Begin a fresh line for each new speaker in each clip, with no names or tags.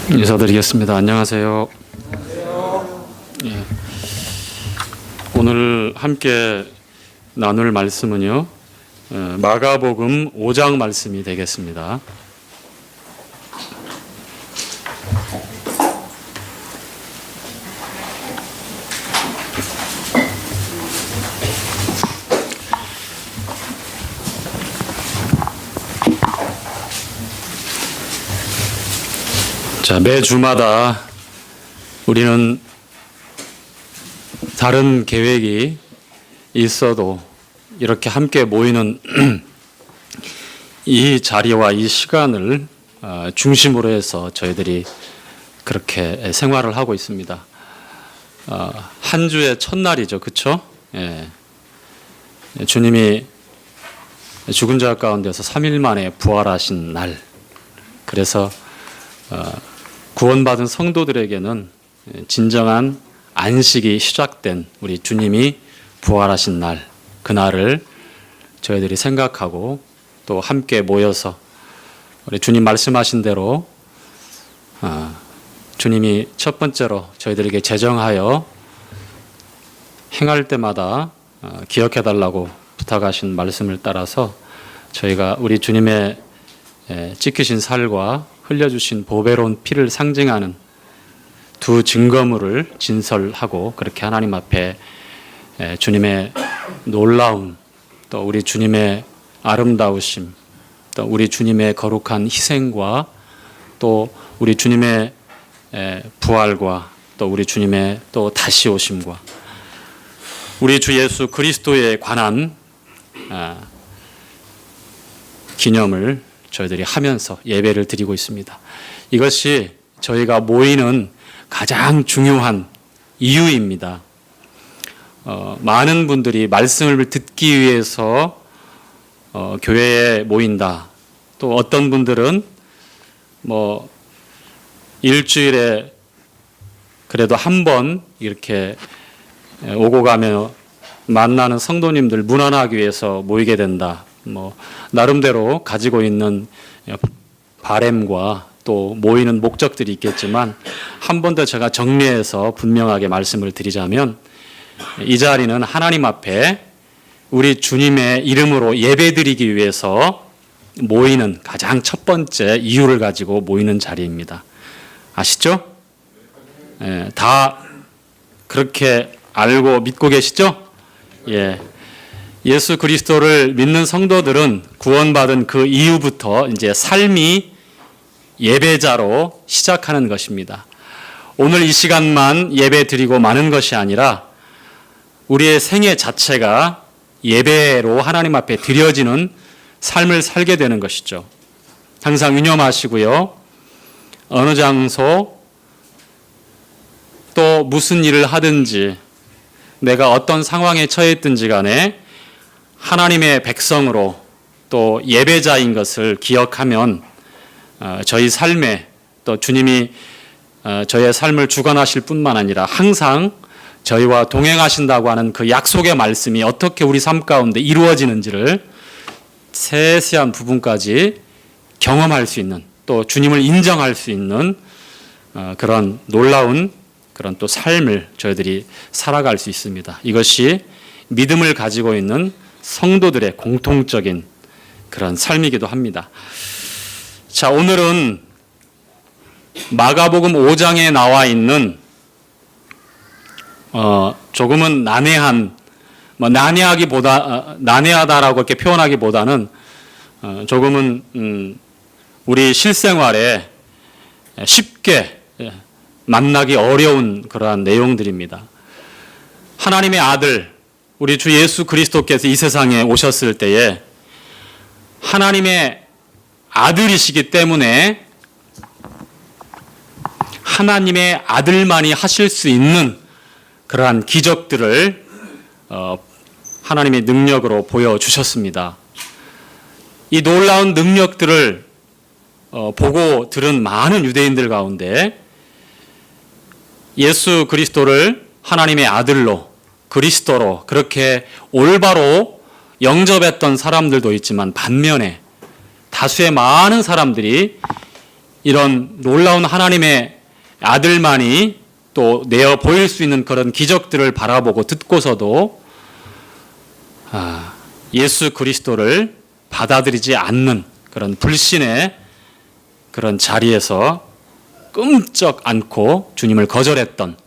인사드리겠습니다. 안녕하세요. 예. 오늘 함께 나눌 말씀은요, 마가복음 5장 말씀이 되겠습니다. 자, 매주마다 우리는 다른 계획이 있어도 이렇게 함께 모이는 이 자리와 이 시간을 중심으로 해서 저희들이 그렇게 생활을 하고 있습니다. 한 주의 첫날이죠. 그렇죠? 예. 주님이 죽은 자 가운데서 3일 만에 부활하신 날. 그래서 구원받은 성도들에게는 진정한 안식이 시작된 우리 주님이 부활하신 날, 그날을 저희들이 생각하고 또 함께 모여서 우리 주님 말씀하신 대로 주님이 첫 번째로 저희들에게 제정하여 행할 때마다 기억해 달라고 부탁하신 말씀을 따라서 저희가 우리 주님의 찢기신 살과 흘려주신 보배로운 피를 상징하는 두 증거물을 진설하고 그렇게 하나님 앞에 주님의 놀라움, 또 우리 주님의 아름다우심, 또 우리 주님의 거룩한 희생과 또 우리 주님의 부활과 또 우리 주님의 또 다시 오심과 우리 주 예수 그리스도에 관한 기념을 저희들이 하면서 예배를 드리고 있습니다. 이것이 저희가 모이는 가장 중요한 이유입니다. 많은 분들이 말씀을 듣기 위해서 교회에 모인다. 또 어떤 분들은 일주일에 그래도 한 번 이렇게 오고 가며 만나는 성도님들 문안하기 위해서 모이게 된다. 나름대로 가지고 있는 바램과 또 모이는 목적들이 있겠지만 한 번 더 제가 정리해서 분명하게 말씀을 드리자면 이 자리는 하나님 앞에 우리 주님의 이름으로 예배드리기 위해서 모이는 가장 첫 번째 이유를 가지고 모이는 자리입니다. 아시죠? 다 그렇게 알고 믿고 계시죠? 예. 예수 그리스도를 믿는 성도들은 구원받은 그 이후부터 이제 삶이 예배자로 시작하는 것입니다. 오늘 이 시간만 예배 드리고 마는 것이 아니라 우리의 생애 자체가 예배로 하나님 앞에 드려지는 삶을 살게 되는 것이죠. 항상 유념하시고요. 어느 장소 또 무슨 일을 하든지 내가 어떤 상황에 처했든지 간에 하나님의 백성으로 또 예배자인 것을 기억하면 저희 삶에 또 주님이 저희의 삶을 주관하실 뿐만 아니라 항상 저희와 동행하신다고 하는 그 약속의 말씀이 어떻게 우리 삶 가운데 이루어지는지를 세세한 부분까지 경험할 수 있는 또 주님을 인정할 수 있는 그런 놀라운 그런 또 삶을 저희들이 살아갈 수 있습니다. 이것이 믿음을 가지고 있는 성도들의 공통적인 그런 삶이기도 합니다. 자, 오늘은 마가복음 5장에 나와 있는 조금은 난해한 난해하다라고 이렇게 표현하기보다는 조금은 우리 실생활에 쉽게 만나기 어려운 그러한 내용들입니다. 하나님의 아들 우리 주 예수 그리스도께서 이 세상에 오셨을 때에 하나님의 아들이시기 때문에 하나님의 아들만이 하실 수 있는 그러한 기적들을 하나님의 능력으로 보여주셨습니다. 이 놀라운 능력들을 보고 들은 많은 유대인들 가운데 예수 그리스도를 하나님의 아들로 그리스도로 그렇게 올바로 영접했던 사람들도 있지만 반면에 다수의 많은 사람들이 이런 놀라운 하나님의 아들만이 또 내어 보일 수 있는 그런 기적들을 바라보고 듣고서도 예수 그리스도를 받아들이지 않는 그런 불신의 그런 자리에서 끔쩍 않고 주님을 거절했던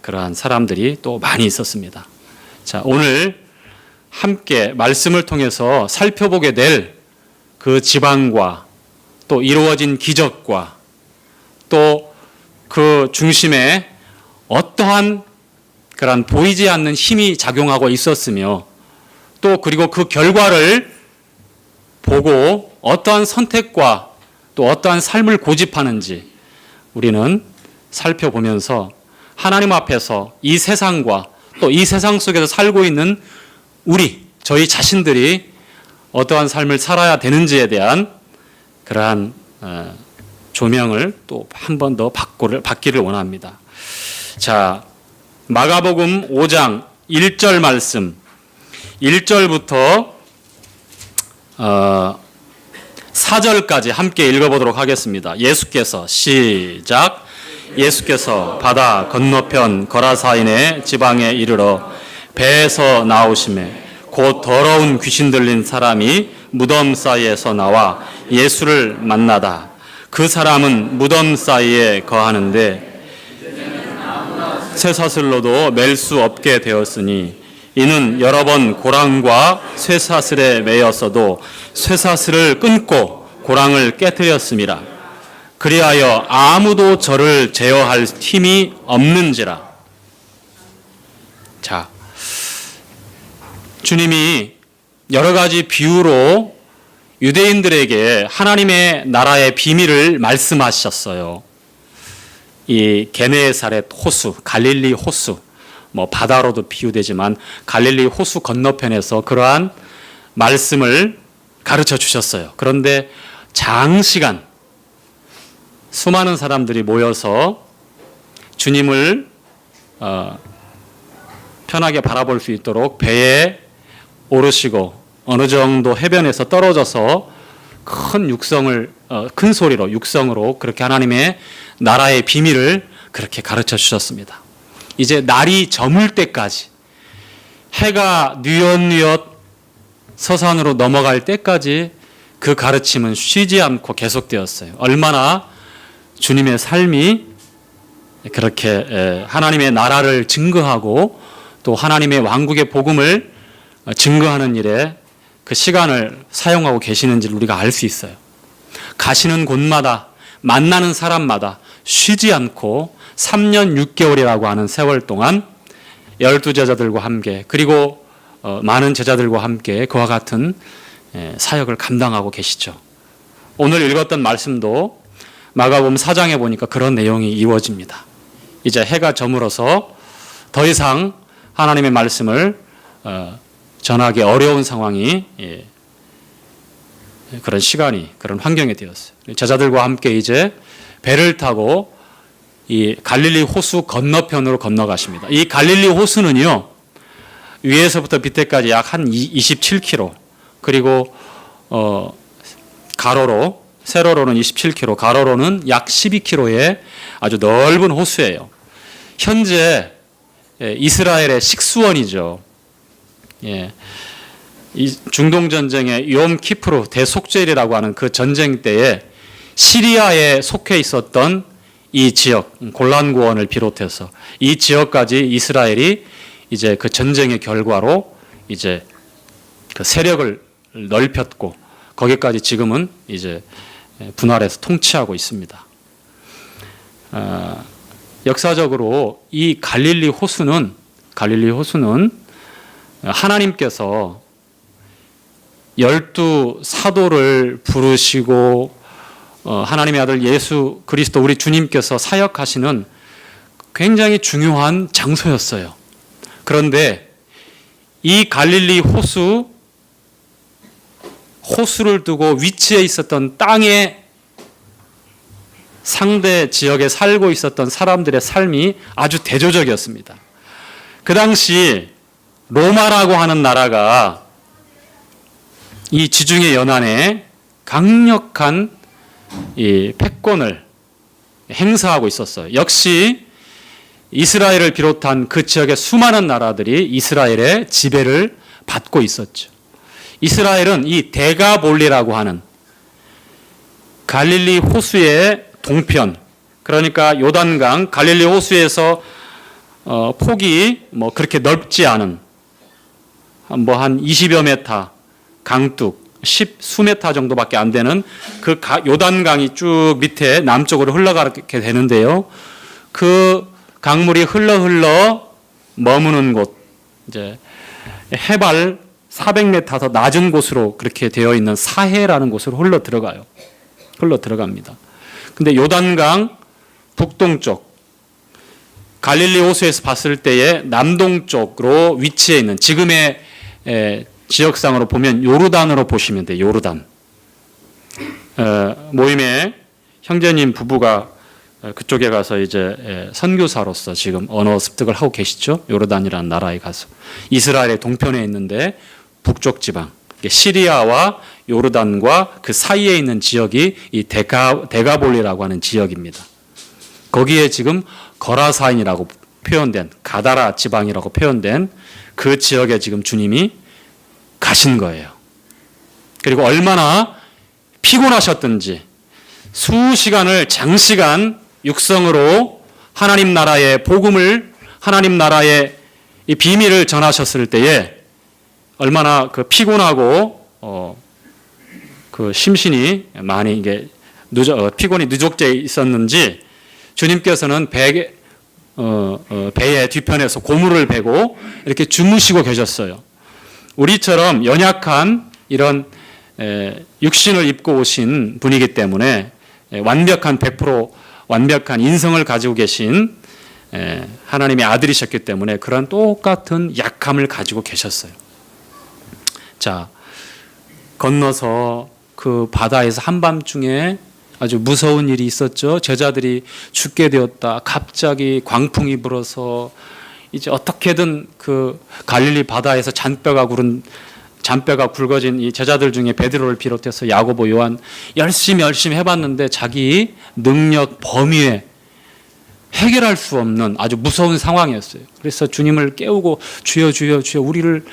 그러한 사람들이 또 많이 있었습니다. 자, 오늘 함께 말씀을 통해서 살펴보게 될 그 지방과 또 이루어진 기적과 또 그 중심에 어떠한 그런 보이지 않는 힘이 작용하고 있었으며 또 그리고 그 결과를 보고 어떠한 선택과 또 어떠한 삶을 고집하는지 우리는 살펴보면서 하나님 앞에서 이 세상과 또 이 세상 속에서 살고 있는 저희 자신들이 어떠한 삶을 살아야 되는지에 대한 그러한 조명을 또 한 번 더 받기를 원합니다. 자, 마가복음 5장 1절 말씀 1절부터 4절까지 함께 읽어보도록 하겠습니다. 예수께서 시작. 예수께서 바다 건너편 거라사인의 지방에 이르러 배에서 나오시매 곧 더러운 귀신 들린 사람이 무덤 사이에서 나와 예수를 만나다. 그 사람은 무덤 사이에 거하는데 쇠사슬로도 맬 수 없게 되었으니 이는 여러 번 고랑과 쇠사슬에 매였어도 쇠사슬을 끊고 고랑을 깨뜨렸음이라. 그리하여 아무도 저를 제어할 힘이 없는지라. 자, 주님이 여러 가지 비유로 유대인들에게 하나님의 나라의 비밀을 말씀하셨어요. 이 게네사렛 호수, 갈릴리 호수, 바다로도 비유되지만 갈릴리 호수 건너편에서 그러한 말씀을 가르쳐 주셨어요. 그런데 장시간 수많은 사람들이 모여서 주님을 편하게 바라볼 수 있도록 배에 오르시고 어느 정도 해변에서 떨어져서 큰 소리로 육성으로 그렇게 하나님의 나라의 비밀을 그렇게 가르쳐 주셨습니다. 이제 날이 저물 때까지 해가 뉘엿뉘엿 서산으로 넘어갈 때까지 그 가르침은 쉬지 않고 계속되었어요. 얼마나 주님의 삶이 그렇게 하나님의 나라를 증거하고 또 하나님의 왕국의 복음을 증거하는 일에 그 시간을 사용하고 계시는지를 우리가 알 수 있어요. 가시는 곳마다 만나는 사람마다 쉬지 않고 3년 6개월이라고 하는 세월 동안 12제자들과 함께 그리고 많은 제자들과 함께 그와 같은 사역을 감당하고 계시죠. 오늘 읽었던 말씀도 마가복음 4장에 보니까 그런 내용이 이루어집니다. 이제 해가 저물어서 더 이상 하나님의 말씀을 전하기 어려운 상황이 그런 시간이 그런 환경이 되었어요. 제자들과 함께 이제 배를 타고 이 갈릴리 호수 건너편으로 건너가십니다. 이 갈릴리 호수는요 위에서부터 밑에까지 약 한 27km 그리고 가로로 세로로는 27km 가로로는 약 12km의 아주 넓은 호수예요. 현재 이스라엘의 식수원이죠. 예. 이 중동 전쟁의 욤 키프르 대속죄일이라고 하는 그 전쟁 때에 시리아에 속해 있었던 이 지역 골란 고원을 비롯해서 이 지역까지 이스라엘이 이제 그 전쟁의 결과로 이제 그 세력을 넓혔고 거기까지 지금은 이제 분할해서 통치하고 있습니다. 역사적으로 이 갈릴리 호수는 하나님께서 12 사도를 부르시고 하나님의 아들 예수 그리스도 우리 주님께서 사역하시는 굉장히 중요한 장소였어요. 그런데 이 갈릴리 호수를 두고 위치해 있었던 땅의 상대 지역에 살고 있었던 사람들의 삶이 아주 대조적이었습니다. 그 당시 로마라고 하는 나라가 이 지중해 연안에 강력한 이 패권을 행사하고 있었어요. 역시 이스라엘을 비롯한 그 지역의 수많은 나라들이 이스라엘의 지배를 받고 있었죠. 이스라엘은 이 데가볼리라고 하는 갈릴리 호수의 동편, 그러니까 요단강 갈릴리 호수에서 폭이 뭐 그렇게 넓지 않은 뭐 한 20여 메타 강둑 10수 메타 정도밖에 안 되는 그 요단강이 쭉 밑에 남쪽으로 흘러가게 되는데요. 그 강물이 흘러 머무는 곳, 이제 해발 400m 더 낮은 곳으로 그렇게 되어 있는 사해라는 곳으로 흘러 들어갑니다. 근데 요단강 북동쪽 갈릴리 호수에서 봤을 때의 남동쪽으로 위치해 있는 지금의 지역상으로 보면 요르단으로 보시면 돼요. 요르단. 모임에 형제님 부부가 그쪽에 가서 이제 선교사로서 지금 언어 습득을 하고 계시죠. 요르단이라는 나라에 가서 이스라엘의 동편에 있는데 북쪽 지방 시리아와 요르단과 그 사이에 있는 지역이 이 데가볼리라고 하는 지역입니다. 거기에 지금 거라사인이라고 표현된 가다라 지방이라고 표현된 그 지역에 지금 주님이 가신 거예요. 그리고 얼마나 피곤하셨든지 수시간을 장시간 육성으로 하나님 나라의 복음을, 하나님 나라의 이 비밀을 전하셨을 때에 얼마나 그 피곤하고 그 심신이 많이 이게 피곤이 누적돼 있었는지 주님께서는 배의 뒤편에서 고무를 베고 이렇게 주무시고 계셨어요. 우리처럼 연약한 이런 육신을 입고 오신 분이기 때문에 완벽한 100% 완벽한 인성을 가지고 계신 하나님의 아들이셨기 때문에 그런 똑같은 약함을 가지고 계셨어요. 자, 건너서 그 바다에서 한밤중에 아주 무서운 일이 있었죠. 제자들이 죽게 되었다. 갑자기 광풍이 불어서 이제 어떻게든 그 갈릴리 바다에서 잔뼈가 굵어진 이 제자들 중에 베드로를 비롯해서 야고보, 요한 열심히 해봤는데 자기 능력 범위에 해결할 수 없는 아주 무서운 상황이었어요. 그래서 주님을 깨우고 주여 우리를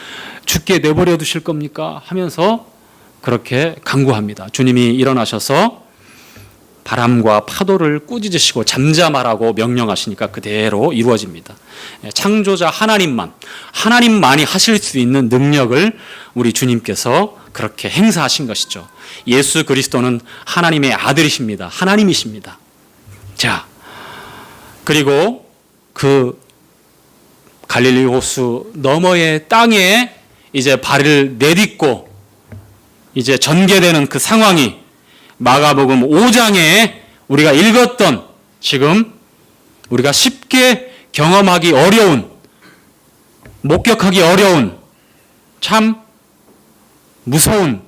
죽게 내버려 두실 겁니까? 하면서 그렇게 간구합니다. 주님이 일어나셔서 바람과 파도를 꾸짖으시고 잠잠하라고 명령하시니까 그대로 이루어집니다. 창조자 하나님만이 하실 수 있는 능력을 우리 주님께서 그렇게 행사하신 것이죠. 예수 그리스도는 하나님의 아들이십니다. 하나님이십니다. 자, 그리고 그 갈릴리 호수 너머의 땅에 이제 발을 내딛고 이제 전개되는 그 상황이 마가복음 5장에 우리가 읽었던 지금 우리가 쉽게 경험하기 어려운, 목격하기 어려운 참 무서운,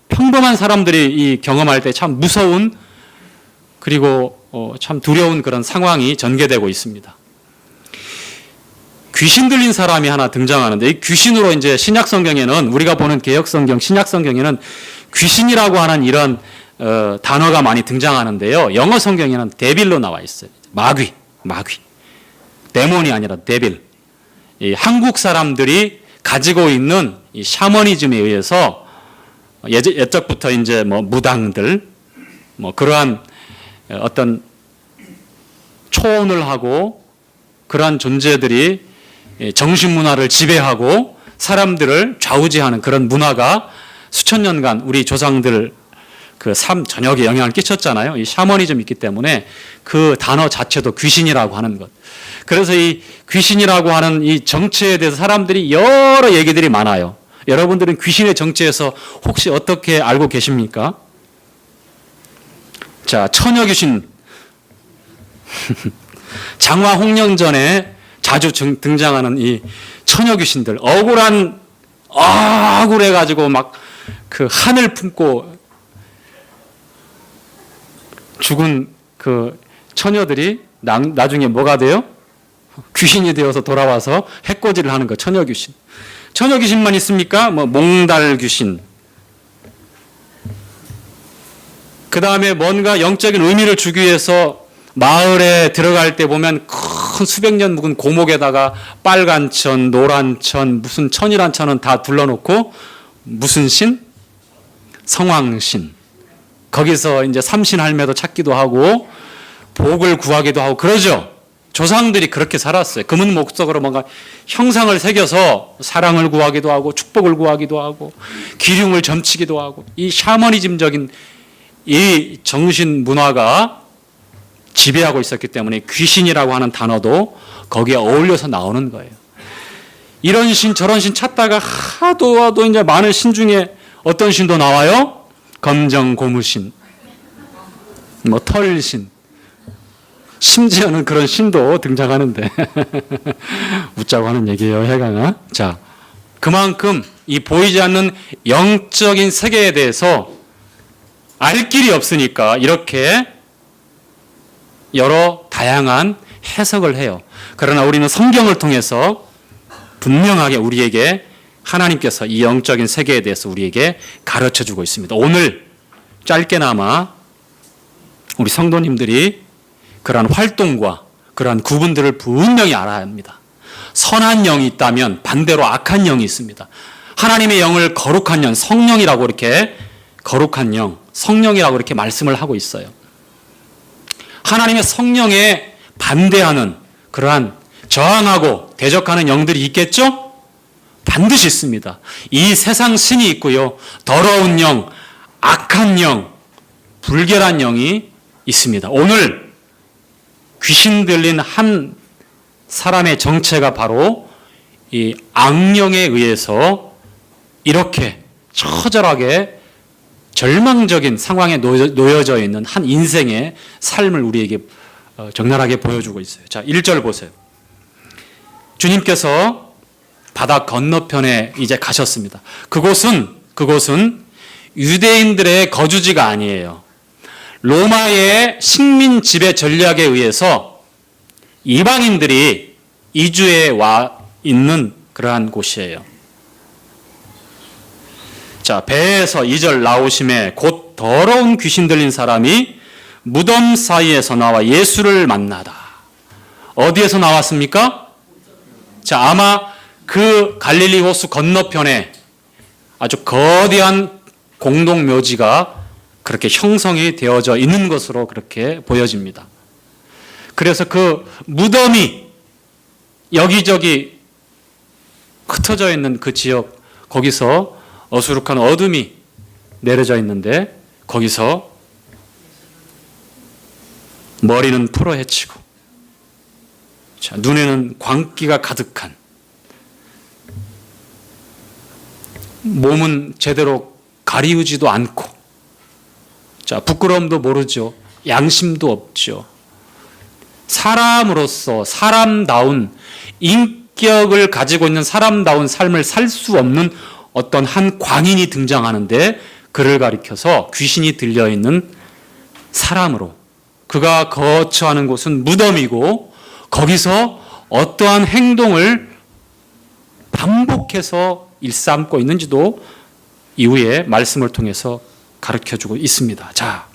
평범한 사람들이 이 경험할 때 참 무서운 그리고 참 두려운 그런 상황이 전개되고 있습니다. 귀신 들린 사람이 하나 등장하는데 이 귀신으로 이제 신약 성경에는 우리가 보는 개역 성경, 신약 성경에는 귀신이라고 하는 이런 단어가 많이 등장하는데요. 영어 성경에는 데빌로 나와 있어요. 마귀. 데몬이 아니라 데빌. 이 한국 사람들이 가지고 있는 이 샤머니즘에 의해서 옛적부터 이제 뭐 무당들 뭐 그러한 어떤 초혼을 하고 그러한 존재들이 정신 문화를 지배하고 사람들을 좌우지하는 그런 문화가 수천 년간 우리 조상들 그 삶 전역에 영향을 끼쳤잖아요. 이 샤머니즘이 있기 때문에 그 단어 자체도 귀신이라고 하는 것. 그래서 이 귀신이라고 하는 이 정체에 대해서 사람들이 여러 얘기들이 많아요. 여러분들은 귀신의 정체에서 혹시 어떻게 알고 계십니까? 자, 처녀 귀신. 장화 홍련전에 자주 등장하는 이 처녀 귀신들. 억울해가지고 막 그 한을 품고 죽은 그 처녀들이 나중에 뭐가 돼요? 귀신이 되어서 돌아와서 해코지를 하는 거, 처녀 귀신. 처녀 귀신만 있습니까? 뭐 몽달 귀신, 그 다음에 뭔가 영적인 의미를 주기 위해서 마을에 들어갈 때 보면 큰 수백 년 묵은 고목에다가 빨간 천, 노란 천, 무슨 천이란 천은 다 둘러놓고 무슨 신? 성왕신. 거기서 이제 삼신할매도 찾기도 하고 복을 구하기도 하고 그러죠. 조상들이 그렇게 살았어요. 금은 목석으로 뭔가 형상을 새겨서 사랑을 구하기도 하고 축복을 구하기도 하고 기륭을 점치기도 하고 이 샤머니즘적인 이 정신 문화가 지배하고 있었기 때문에 귀신이라고 하는 단어도 거기에 어울려서 나오는 거예요. 이런 신 저런 신 찾다가 하도 이제 많은 신 중에 어떤 신도 나와요? 검정 고무신, 뭐 털신, 심지어는 그런 신도 등장하는데 웃자고 하는 얘기예요, 해강아. 자, 그만큼 이 보이지 않는 영적인 세계에 대해서 알 길이 없으니까 이렇게 여러 다양한 해석을 해요. 그러나 우리는 성경을 통해서 분명하게 우리에게 하나님께서 이 영적인 세계에 대해서 우리에게 가르쳐주고 있습니다. 오늘 짧게나마 우리 성도님들이 그러한 활동과 그러한 구분들을 분명히 알아야 합니다. 선한 영이 있다면 반대로 악한 영이 있습니다. 하나님의 영을 거룩한 영, 성령이라고 이렇게 거룩한 영, 성령이라고 이렇게 말씀을 하고 있어요. 하나님의 성령에 반대하는 그러한 저항하고 대적하는 영들이 있겠죠? 반드시 있습니다. 이 세상 신이 있고요. 더러운 영, 악한 영, 불결한 영이 있습니다. 오늘 귀신 들린 한 사람의 정체가 바로 이 악령에 의해서 이렇게 처절하게 절망적인 상황에 놓여져 있는 한 인생의 삶을 우리에게 적나라하게 보여주고 있어요. 자, 1절 보세요. 주님께서 바다 건너편에 이제 가셨습니다. 그곳은 유대인들의 거주지가 아니에요. 로마의 식민 지배 전략에 의해서 이방인들이 이주해 와 있는 그러한 곳이에요. 자, 배에서 2절 나오심에 곧 더러운 귀신 들린 사람이 무덤 사이에서 나와 예수를 만나다. 어디에서 나왔습니까? 자, 아마 그 갈릴리 호수 건너편에 아주 거대한 공동묘지가 그렇게 형성이 되어져 있는 것으로 그렇게 보여집니다. 그래서 그 무덤이 여기저기 흩어져 있는 그 지역, 거기서 어수룩한 어둠이 내려져 있는데 거기서 머리는 풀어헤치고 자, 눈에는 광기가 가득한 몸은 제대로 가리우지도 않고 자, 부끄러움도 모르죠. 양심도 없죠. 사람으로서 사람다운 인격을 가지고 있는 사람다운 삶을 살 수 없는 어떤 한 광인이 등장하는데 그를 가리켜서 귀신이 들려있는 사람으로 그가 거처하는 곳은 무덤이고 거기서 어떠한 행동을 반복해서 일삼고 있는지도 이후에 말씀을 통해서 가르쳐주고 있습니다. 자,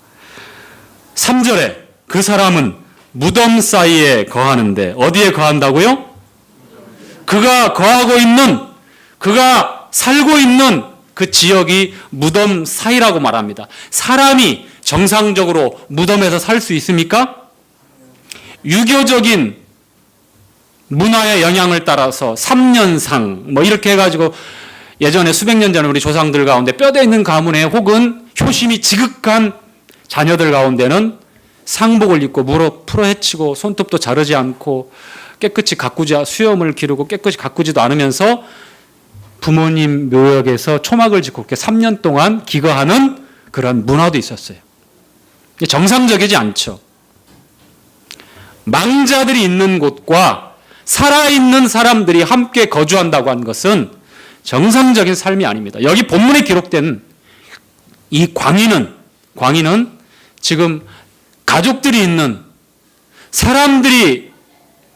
3절에 그 사람은 무덤 사이에 거하는데 어디에 거한다고요? 그가 거하고 있는 그가 살고 있는 그 지역이 무덤 사이라고 말합니다. 사람이 정상적으로 무덤에서 살 수 있습니까? 유교적인 문화의 영향을 따라서 3년상 뭐 이렇게 해가지고 예전에 수백 년 전에 우리 조상들 가운데 뼈대 있는 가문에 혹은 효심이 지극한 자녀들 가운데는 상복을 입고 무릎 풀어헤치고 손톱도 자르지 않고 깨끗이 가꾸지 수염을 기르고 깨끗이 가꾸지도 않으면서 부모님 묘역에서 초막을 짓고 이렇게 3년 동안 기거하는 그런 문화도 있었어요. 정상적이지 않죠. 망자들이 있는 곳과 살아있는 사람들이 함께 거주한다고 한 것은 정상적인 삶이 아닙니다. 여기 본문에 기록된 이 광인은 지금 가족들이 있는 사람들이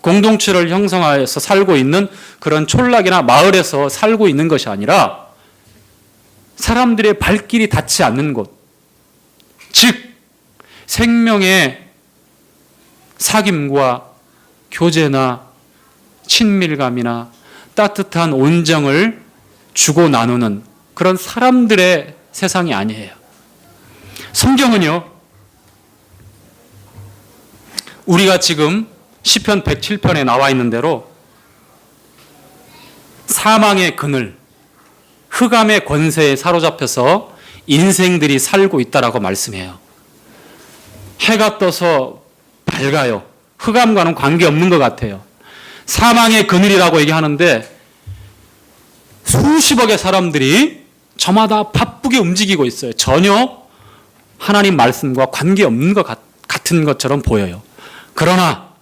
공동체를 형성하여서 살고 있는 그런 촌락이나 마을에서 살고 있는 것이 아니라 사람들의 발길이 닿지 않는 곳, 즉 생명의 사귐과 교제나 친밀감이나 따뜻한 온정을 주고 나누는 그런 사람들의 세상이 아니에요. 성경은요, 우리가 지금 시편 107편에 나와 있는 대로 사망의 그늘, 흑암의 권세에 사로잡혀서 인생들이 살고 있다라고 말씀해요. 해가 떠서 밝아요. 흑암과는 관계없는 것 같아요. 사망의 그늘이라고 얘기하는데 수십억의 사람들이 저마다 바쁘게 움직이고 있어요. 전혀 하나님 말씀과 관계없는 것 같은 것처럼 보여요. 그러나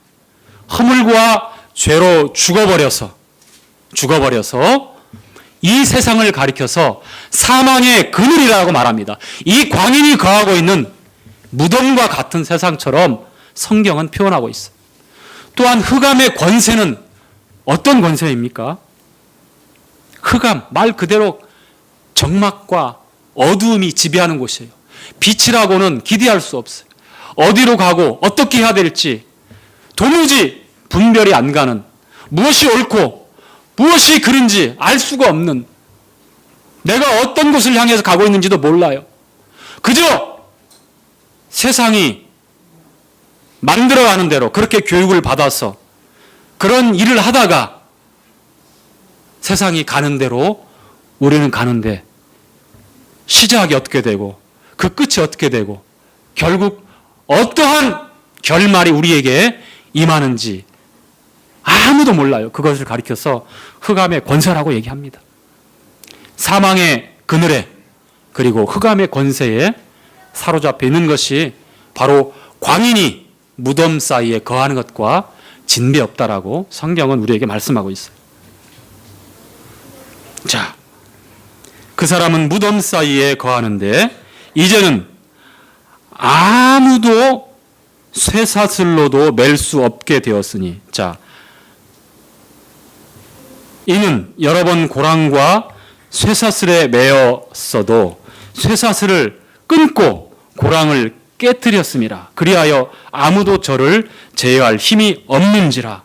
허물과 죄로 죽어버려서 이 세상을 가리켜서 사망의 그늘이라고 말합니다. 이 광인이 거하고 있는 무덤과 같은 세상처럼 성경은 표현하고 있어요. 또한 흑암의 권세는 어떤 권세입니까? 흑암, 말 그대로 적막과 어두움이 지배하는 곳이에요. 빛이라고는 기대할 수 없어요. 어디로 가고 어떻게 해야 될지 도무지 분별이 안 가는, 무엇이 옳고 무엇이 그른지 알 수가 없는, 내가 어떤 곳을 향해서 가고 있는지도 몰라요. 그저 세상이 만들어가는 대로 그렇게 교육을 받아서 그런 일을 하다가 세상이 가는 대로 우리는 가는데 시작이 어떻게 되고 그 끝이 어떻게 되고 결국 어떠한 결말이 우리에게 임하는지 아무도 몰라요. 그것을 가리켜서 흑암의 권세라고 얘기합니다. 사망의 그늘에 그리고 흑암의 권세에 사로잡혀 있는 것이 바로 광인이 무덤 사이에 거하는 것과 진배 없다라고 성경은 우리에게 말씀하고 있어요. 자, 그 사람은 무덤 사이에 거하는데 이제는 아무도 쇠사슬로도 맬 수 없게 되었으니, 자, 이는 여러 번 고랑과 쇠사슬에 매였어도 쇠사슬을 끊고 고랑을 깨뜨렸음이라. 그리하여 아무도 저를 제어할 힘이 없는지라.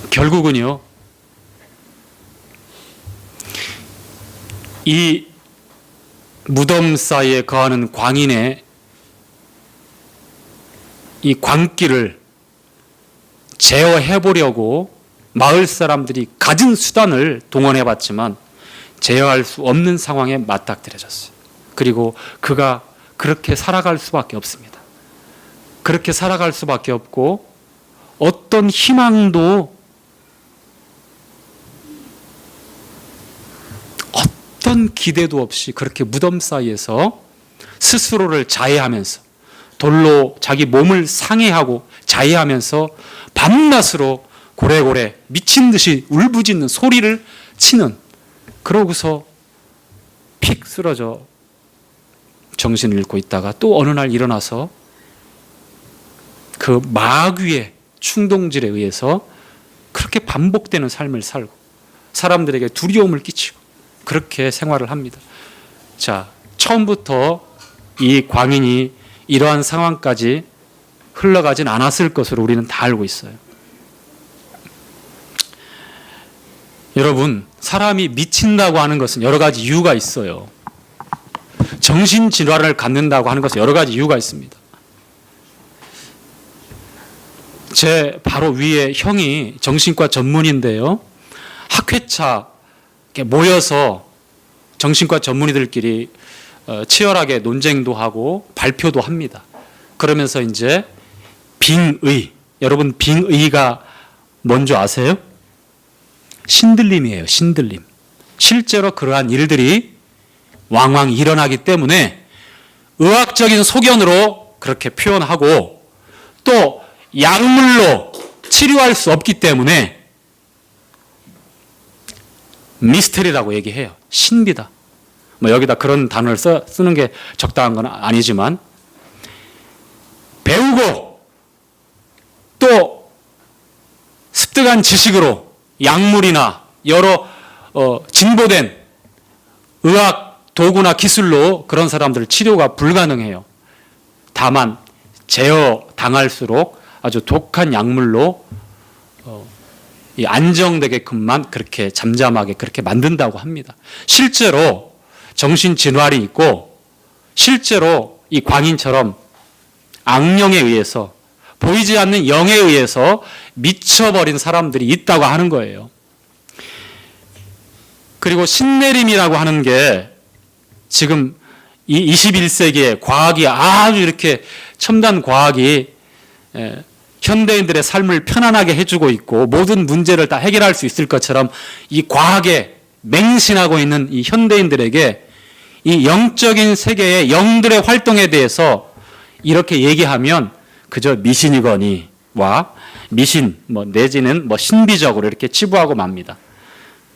결국은요, 이 무덤 사이에 거하는 광인의 이 광기를 제어해 보려고 마을 사람들이 가진 수단을 동원해 봤지만 제어할 수 없는 상황에 맞닥뜨려졌어요. 그리고 그가 그렇게 살아갈 수밖에 없습니다. 그렇게 살아갈 수밖에 없고 어떤 희망도 어떤 기대도 없이 그렇게 무덤 사이에서 스스로를 자해하면서 돌로 자기 몸을 상해하고 자해하면서 밤낮으로 고래고래 미친 듯이 울부짖는 소리를 치는, 그러고서 픽 쓰러져 정신을 잃고 있다가 또 어느 날 일어나서 그 마귀의 충동질에 의해서 그렇게 반복되는 삶을 살고 사람들에게 두려움을 끼치고 그렇게 생활을 합니다. 자, 처음부터 이 광인이 이러한 상황까지 흘러가진 않았을 것으로 우리는 다 알고 있어요. 여러분, 사람이 미친다고 하는 것은 여러 가지 이유가 있어요. 정신질환을 갖는다고 하는 것은 여러 가지 이유가 있습니다. 제 바로 위에 형이 정신과 전문인데요. 학회차 모여서 정신과 전문의들끼리 치열하게 논쟁도 하고 발표도 합니다. 그러면서 이제 빙의, 여러분 빙의가 뭔지 아세요? 신들림이에요. 신들림. 실제로 그러한 일들이 왕왕 일어나기 때문에 의학적인 소견으로 그렇게 표현하고 또 약물로 치료할 수 없기 때문에 미스테리라고 얘기해요. 신비다. 뭐 여기다 그런 단어를 쓰는 게 적당한 건 아니지만, 배우고 또 습득한 지식으로 약물이나 여러 진보된 의학 도구나 기술로 그런 사람들 치료가 불가능해요. 다만 제어 당할수록 아주 독한 약물로 이 안정되게끔만 그렇게 잠잠하게 그렇게 만든다고 합니다. 실제로 정신질환이 있고 실제로 이 광인처럼 악령에 의해서 보이지 않는 영에 의해서 미쳐버린 사람들이 있다고 하는 거예요. 그리고 신내림이라고 하는 게 지금 이 21세기에 과학이 아주 이렇게 첨단 과학이 현대인들의 삶을 편안하게 해주고 있고 모든 문제를 다 해결할 수 있을 것처럼 이 과학에 맹신하고 있는 이 현대인들에게 이 영적인 세계의 영들의 활동에 대해서 이렇게 얘기하면 그저 미신이거니와 미신 내지는 신비적으로 이렇게 치부하고 맙니다.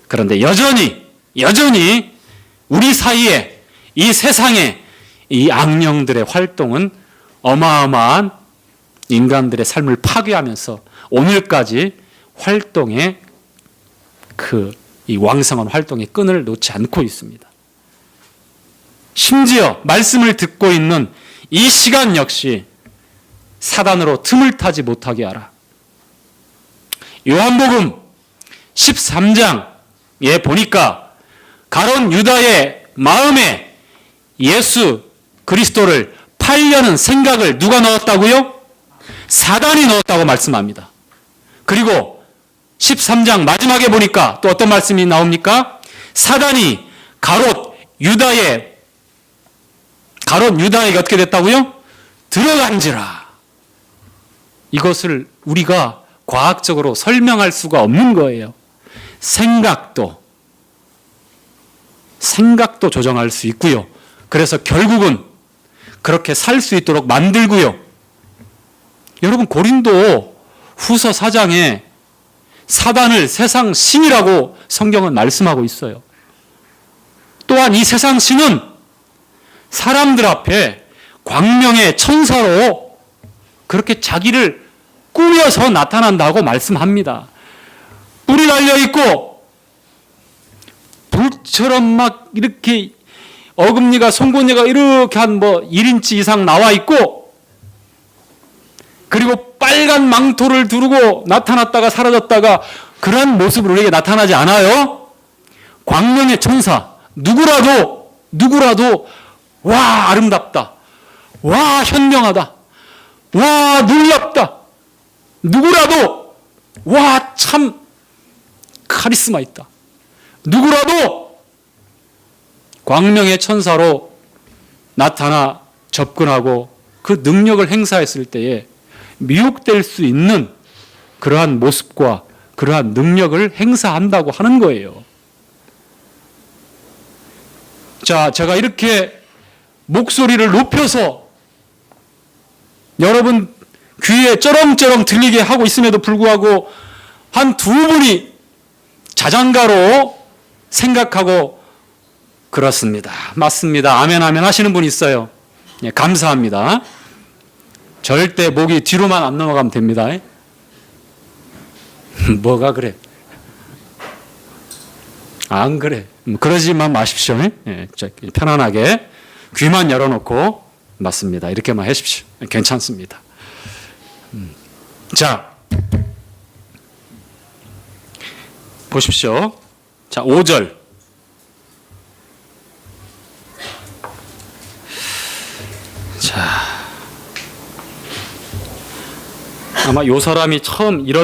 그런데 여전히 우리 사이에 이 세상에 이 악령들의 활동은 어마어마한 인간들의 삶을 파괴하면서 오늘까지 활동의 이 왕성한 활동의 끈을 놓지 않고 있습니다. 심지어 말씀을 듣고 있는 이 시간 역시 사단으로 틈을 타지 못하게 하라. 요한복음 13장에 보니까 가룟 유다의 마음에 예수 그리스도를 팔려는 생각을 누가 넣었다고요? 사단이 넣었다고 말씀합니다. 그리고 13장 마지막에 보니까 또 어떤 말씀이 나옵니까? 사단이 가롯 유다에게 어떻게 됐다고요? 들어간지라. 이것을 우리가 과학적으로 설명할 수가 없는 거예요. 생각도 조정할 수 있고요. 그래서 결국은 그렇게 살 수 있도록 만들고요. 여러분 고린도 후서 4장에 사단을 세상 신이라고 성경은 말씀하고 있어요. 또한 이 세상 신은 사람들 앞에 광명의 천사로 그렇게 자기를 꾸며서 나타난다고 말씀합니다. 뿔이 달려있고 불처럼 막 이렇게 어금니가 송곳니가 이렇게 한 1인치 이상 나와 있고 그리고 빨간 망토를 두르고 나타났다가 사라졌다가 그러한 모습으로 우리에게 나타나지 않아요. 광명의 천사 누구라도 와 아름답다, 와 현명하다, 와 놀랍다, 누구라도 와 참 카리스마 있다, 누구라도 광명의 천사로 나타나 접근하고 그 능력을 행사했을 때에 미혹될 수 있는 그러한 모습과 그러한 능력을 행사한다고 하는 거예요. 자, 제가 이렇게 목소리를 높여서 여러분 귀에 쩌렁쩌렁 들리게 하고 있음에도 불구하고 한 두 분이 자장가로 생각하고 그렇습니다. 맞습니다. 아멘 아멘 하시는 분 있어요. 예, 감사합니다. 절대 목이 뒤로만 안 넘어가면 됩니다. 뭐가 그래? 안 그래. 그러지만 마십시오. 예, 편안하게 귀만 열어놓고 맞습니다. 이렇게만 하십시오. 괜찮습니다. 자, 보십시오. 자, 5절. 자, 아마 요 사람이 처음 이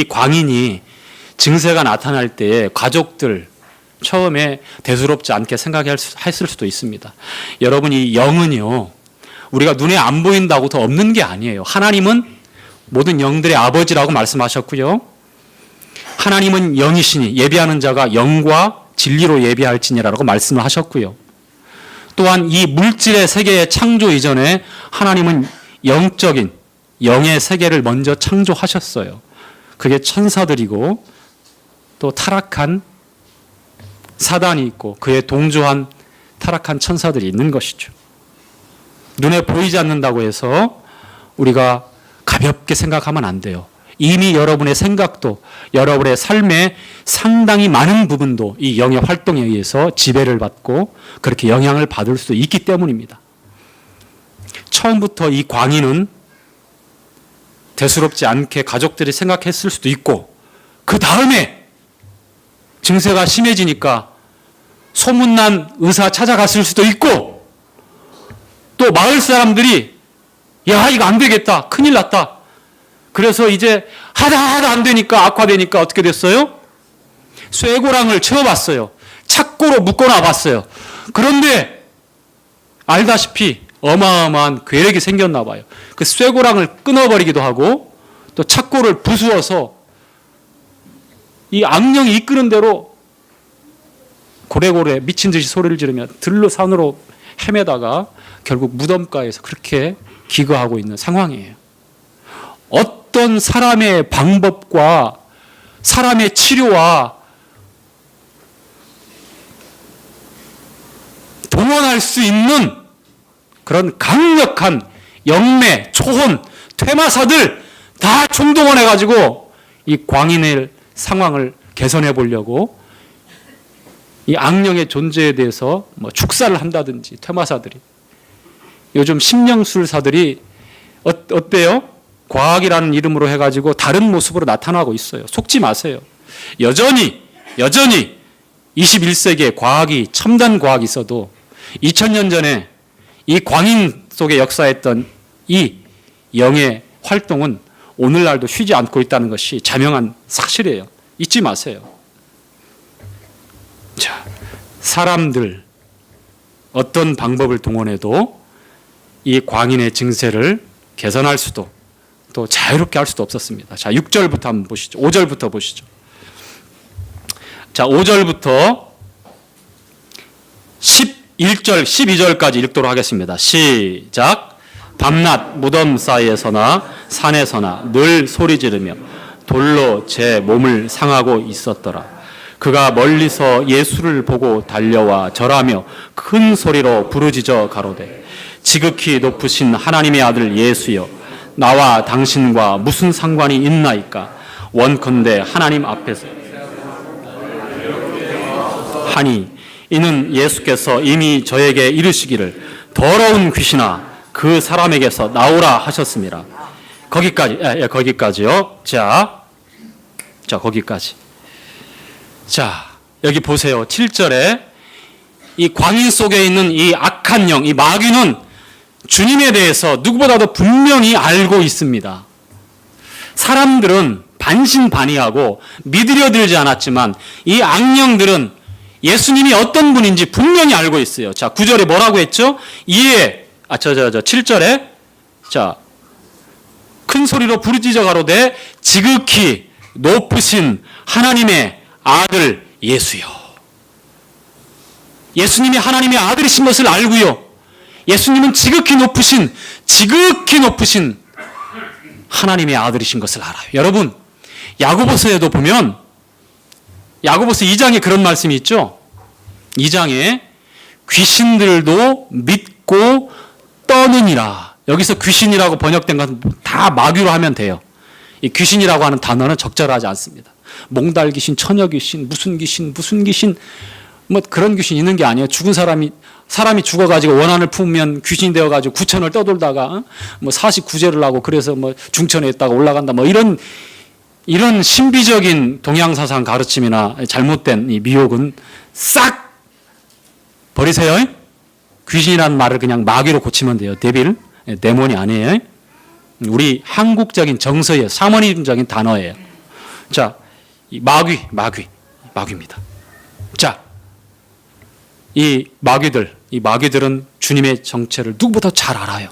광인이 증세가 나타날 때 가족들 처음에 대수롭지 않게 생각했을 수도 있습니다. 여러분, 이 영은요, 우리가 눈에 안 보인다고 더 없는 게 아니에요. 하나님은 모든 영들의 아버지라고 말씀하셨고요. 하나님은 영이시니 예배하는 자가 영과 진리로 예배할지니라고 말씀을 하셨고요. 또한 이 물질의 세계의 창조 이전에 하나님은 영적인 영의 세계를 먼저 창조하셨어요. 그게 천사들이고 또 타락한 사단이 있고 그에 동조한 타락한 천사들이 있는 것이죠. 눈에 보이지 않는다고 해서 우리가 가볍게 생각하면 안 돼요. 이미 여러분의 생각도 여러분의 삶의 상당히 많은 부분도 이 영의 활동에 의해서 지배를 받고 그렇게 영향을 받을 수 있기 때문입니다. 처음부터 이 광인은 대수롭지 않게 가족들이 생각했을 수도 있고 그 다음에 증세가 심해지니까 소문난 의사 찾아갔을 수도 있고 또 마을 사람들이 야 이거 안 되겠다 큰일 났다 그래서 이제 하다 안 되니까 악화되니까 어떻게 됐어요? 쇠고랑을 채워봤어요. 착고로 묶어놔 봤어요. 그런데 알다시피 어마어마한 괴력이 생겼나 봐요. 그 쇠고랑을 끊어버리기도 하고 또 착고를 부수어서 이 악령이 이끄는 대로 고래고래 미친 듯이 소리를 지르며 들로 산으로 헤매다가 결국 무덤가에서 그렇게 기거하고 있는 상황이에요. 어떤 사람의 방법과 사람의 치료와 동원할 수 있는 그런 강력한 영매, 초혼, 퇴마사들 다 총동원해가지고 이 광인의 상황을 개선해 보려고 이 악령의 존재에 대해서 뭐 축사를 한다든지 퇴마사들이 요즘 심령술사들이 어때요? 과학이라는 이름으로 해가지고 다른 모습으로 나타나고 있어요. 속지 마세요. 여전히 21세기에 과학이 첨단 과학이 있어도 2000년 전에 이 광인 속에 역사했던 이 영의 활동은 오늘날도 쉬지 않고 있다는 것이 자명한 사실이에요. 잊지 마세요. 자, 사람들 어떤 방법을 동원해도 이 광인의 증세를 개선할 수도 또 자유롭게 할 수도 없었습니다. 자, 6절부터 한번 보시죠. 5절부터 보시죠. 자, 5절부터 11절, 12절까지 읽도록 하겠습니다. 시작. 밤낮 무덤 사이에서나 산에서나 늘 소리 지르며 돌로 제 몸을 상하고 있었더라. 그가 멀리서 예수를 보고 달려와 절하며 큰 소리로 부르짖어 가로되 지극히 높으신 하나님의 아들 예수여 나와 당신과 무슨 상관이 있나이까 원컨대 하나님 앞에서 하니 이는 예수께서 이미 저에게 이르시기를 더러운 귀신아 그 사람에게서 나오라 하셨습니다. 거기까지요. 자, 거기까지. 자, 여기 보세요. 7절에 이 광인 속에 있는 이 악한 영, 이 마귀는 주님에 대해서 누구보다도 분명히 알고 있습니다. 사람들은 반신반의하고 믿으려 들지 않았지만 이 악령들은 예수님이 어떤 분인지 분명히 알고 있어요. 자, 9절에 뭐라고 했죠? 7절에 자, 큰 소리로 부르짖어 가로되 지극히 높으신 하나님의 아들 예수요. 예수님이 하나님의 아들이신 것을 알고요. 예수님은 지극히 높으신 하나님의 아들이신 것을 알아요. 여러분, 야고보서에도 보면 야고보서 2장에 그런 말씀이 있죠. 2장에 귀신들도 믿고 떠느니라. 여기서 귀신이라고 번역된 것은 다 마귀로 하면 돼요. 이 귀신이라고 하는 단어는 적절하지 않습니다. 몽달 귀신, 처녀 귀신, 무슨 귀신 뭐 그런 귀신 있는 게 아니에요. 죽은 사람이 죽어가지고 원한을 품으면 귀신이 되어가지고 구천을 떠돌다가 뭐 49제를 하고 그래서 뭐 중천에 있다가 올라간다 뭐 이런 신비적인 동양사상 가르침이나 잘못된 이 미혹은 싹 버리세요. 귀신이라는 말을 그냥 마귀로 고치면 돼요. 데몬이 아니에요. 우리 한국적인 정서예요. 샤머니즘적인 단어예요. 자, 이 마귀입니다. 자, 이 마귀들은 주님의 정체를 누구보다 잘 알아요.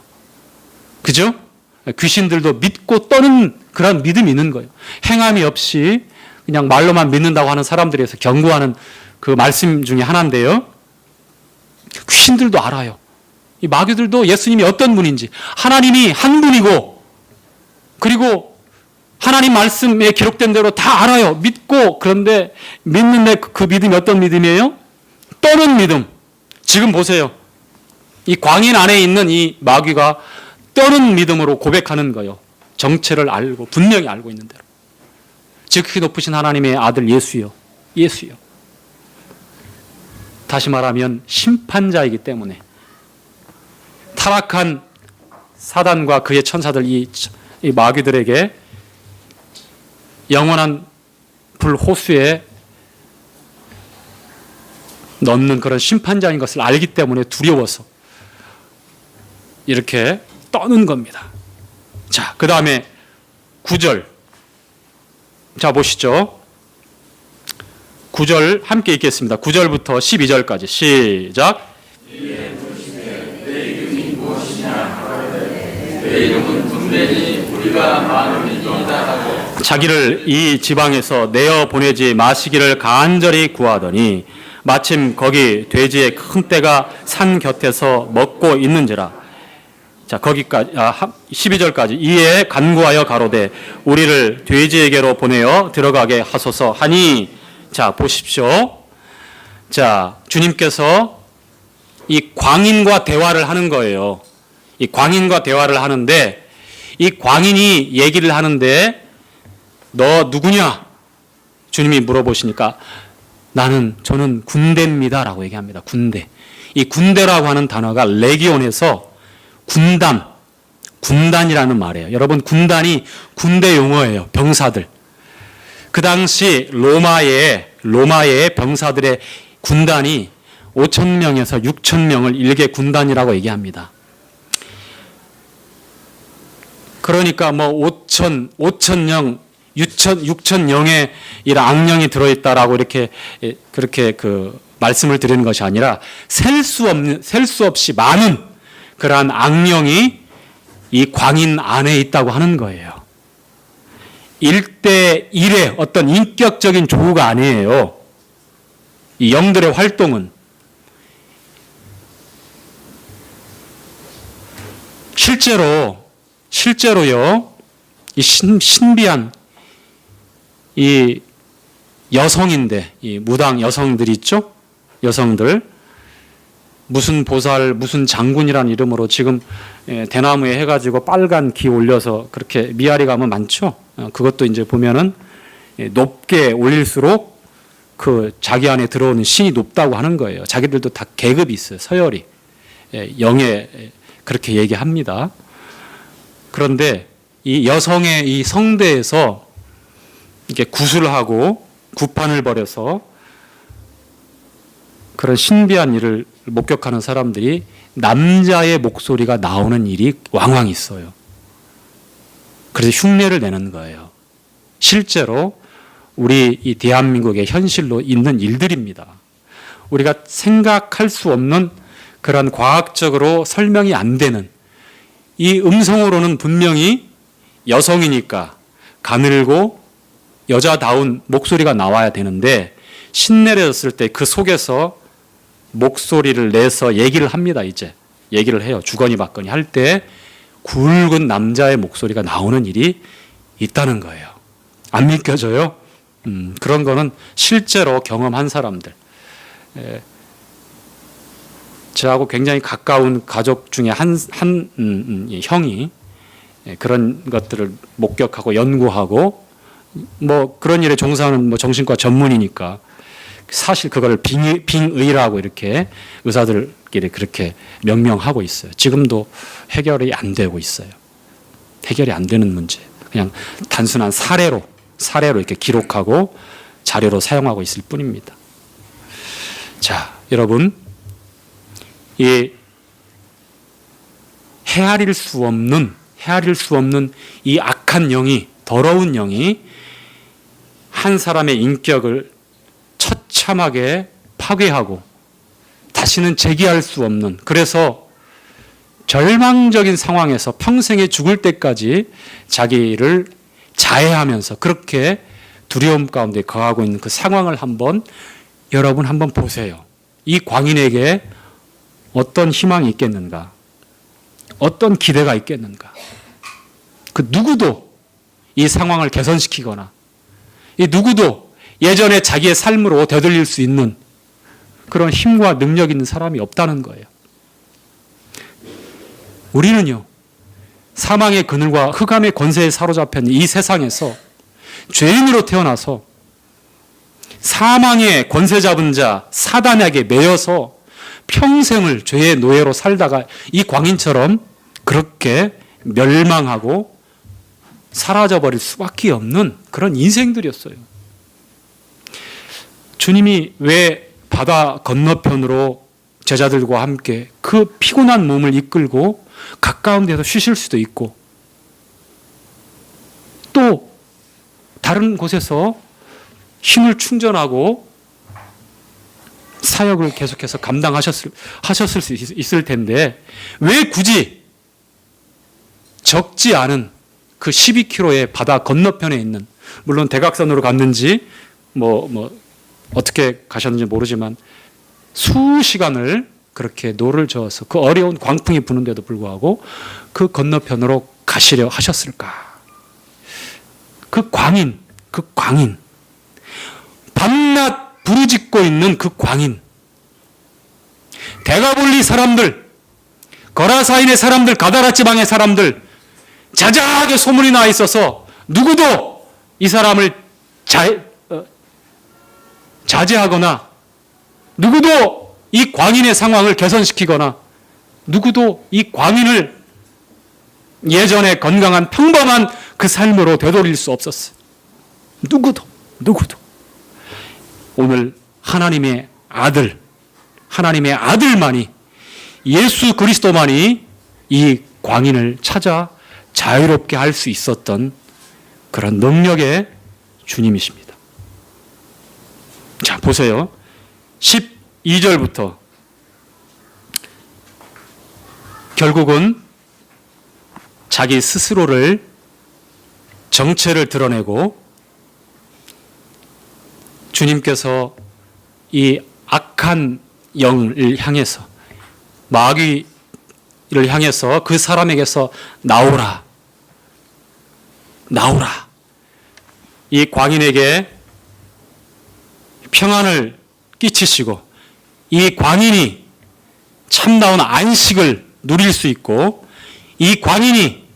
그죠? 귀신들도 믿고 떠는 그런 믿음이 있는 거예요. 행함이 없이 그냥 말로만 믿는다고 하는 사람들에서 경고하는 그 말씀 중에 하나인데요. 귀신들도 알아요. 이 마귀들도 예수님이 어떤 분인지, 하나님이 한 분이고, 그리고 하나님 말씀에 기록된 대로 다 알아요. 믿고, 그런데 믿는데 그 믿음이 어떤 믿음이에요? 떠는 믿음. 지금 보세요. 이 광인 안에 있는 이 마귀가 떠는 믿음으로 고백하는 거예요. 정체를 알고 분명히 알고 있는 대로. 지극히 높으신 하나님의 아들 예수요. 예수요. 다시 말하면 심판자이기 때문에 타락한 사단과 그의 천사들 이 마귀들에게 영원한 불호수에 넣는 그런 심판자인 것을 알기 때문에 두려워서 이렇게 떠는 겁니다. 자, 그 다음에 9절. 자, 보시죠. 9절 함께 읽겠습니다. 9절부터 12절까지 시작. 내 이름이 무엇이냐? 내 이름은 분명히 우리가 많은 이다 하고 자기를 이 지방에서 내어 보내지 마시기를 간절히 구하더니 마침 거기 돼지의 큰 떼가 산 곁에서 먹고 있는지라. 자, 거기까지 12절까지 이에 간구하여 가로되 우리를 돼지에게로 보내어 들어가게 하소서 하니. 자, 보십시오. 자, 주님께서 이 광인과 대화를 하는 거예요. 이 광인과 대화를 하는데 이 광인이 얘기를 하는데 너 누구냐? 주님이 물어보시니까 저는 군대입니다 라고 얘기합니다. 군대. 이 군대라고 하는 단어가 레기온에서 군단이라는 말이에요. 여러분, 군단이 군대 용어예요. 병사들. 그 당시 로마의 병사들의 군단이 5,000명에서 6,000명을 일개 군단이라고 얘기합니다. 그러니까 5,000령, 6,000영의 이런 악령이 들어있다라고 그렇게 말씀을 드리는 것이 아니라 셀 수 없이 많은 그러한 악령이 이 광인 안에 있다고 하는 거예요. 1대1의 어떤 인격적인 조우가 아니에요. 이 영들의 활동은 실제로요. 이 신비한 이 여성인데 이 무당 여성들 있죠? 여성들 무슨 보살 무슨 장군이라는 이름으로 지금 대나무에 해가지고 빨간 기 올려서 그렇게 미아리 가면 많죠. 그것도 이제 보면은 높게 올릴수록 그 자기 안에 들어오는 신이 높다고 하는 거예요. 자기들도 다 계급이 있어요. 서열이 영에 그렇게 얘기합니다. 그런데 이 여성의 이 성대에서 이렇게 구슬하고 구판을 벌여서 그런 신비한 일을 목격하는 사람들이 남자의 목소리가 나오는 일이 왕왕 있어요. 그래서 흉내를 내는 거예요. 실제로 우리 이 대한민국의 현실로 있는 일들입니다. 우리가 생각할 수 없는 그런 과학적으로 설명이 안 되는 이 음성으로는 분명히 여성이니까 가늘고 여자다운 목소리가 나와야 되는데 신내려졌을 때 그 속에서 목소리를 내서 얘기를 합니다. 이제 얘기를 해요. 주거니 받거니 할 때 굵은 남자의 목소리가 나오는 일이 있다는 거예요. 안 믿겨져요? 그런 거는 실제로 경험한 사람들. 저하고 굉장히 가까운 가족 중에 한 형이 그런 것들을 목격하고 연구하고 그런 일에 종사하는 정신과 전문이니까 사실 그걸 빙의라고 이렇게 의사들끼리 그렇게 명명하고 있어요. 지금도 해결이 안 되고 있어요. 해결이 안 되는 문제. 그냥 단순한 사례로 이렇게 기록하고 자료로 사용하고 있을 뿐입니다. 자, 여러분, 이 헤아릴 수 없는 이 악한 영이, 더러운 영이 한 사람의 인격을 처참하게 파괴하고 다시는 재기할 수 없는, 그래서 절망적인 상황에서 평생에 죽을 때까지 자기를 자해하면서 그렇게 두려움 가운데 거하고 있는 그 상황을 여러분 한번 보세요. 이 광인에게 어떤 희망이 있겠는가? 어떤 기대가 있겠는가? 그 누구도 이 상황을 개선시키거나 이 누구도 예전에 자기의 삶으로 되돌릴 수 있는 그런 힘과 능력 있는 사람이 없다는 거예요. 우리는요, 사망의 그늘과 흑암의 권세에 사로잡힌 이 세상에서 죄인으로 태어나서 사망의 권세 잡은 자 사단에게 매여서 평생을 죄의 노예로 살다가 이 광인처럼 그렇게 멸망하고 사라져버릴 수밖에 없는 그런 인생들이었어요. 주님이 왜 바다 건너편으로 제자들과 함께 그 피곤한 몸을 이끌고 가까운 데서 쉬실 수도 있고 또 다른 곳에서 힘을 충전하고 사역을 계속해서 하셨을 수 있을 텐데 왜 굳이 적지 않은 그 12km의 바다 건너편에 있는, 물론 대각선으로 갔는지 어떻게 가셨는지 모르지만 수시간을 그렇게 노를 저어서 그 어려운 광풍이 부는데도 불구하고 그 건너편으로 가시려 하셨을까? 그 광인, 밤낮 부르짖고 있는 그 광인, 데가볼리 사람들, 거라사인의 사람들, 가다라 지방의 사람들, 자자하게 소문이 나 있어서 누구도 이 사람을 자제하거나 누구도 이 광인의 상황을 개선시키거나 누구도 이 광인을 예전에 건강한 평범한 그 삶으로 되돌릴 수 없었어요. 누구도. 오늘 하나님의 아들만이, 예수 그리스도만이 이 광인을 찾아 자유롭게 할 수 있었던 그런 능력의 주님이십니다. 자, 보세요. 12절부터 결국은 자기 스스로를, 정체를 드러내고 주님께서 이 악한 영을 향해서, 마귀를 향해서 그 사람에게서 나오라. 이 광인에게 평안을 끼치시고 이 광인이 참다운 안식을 누릴 수 있고 이 광인이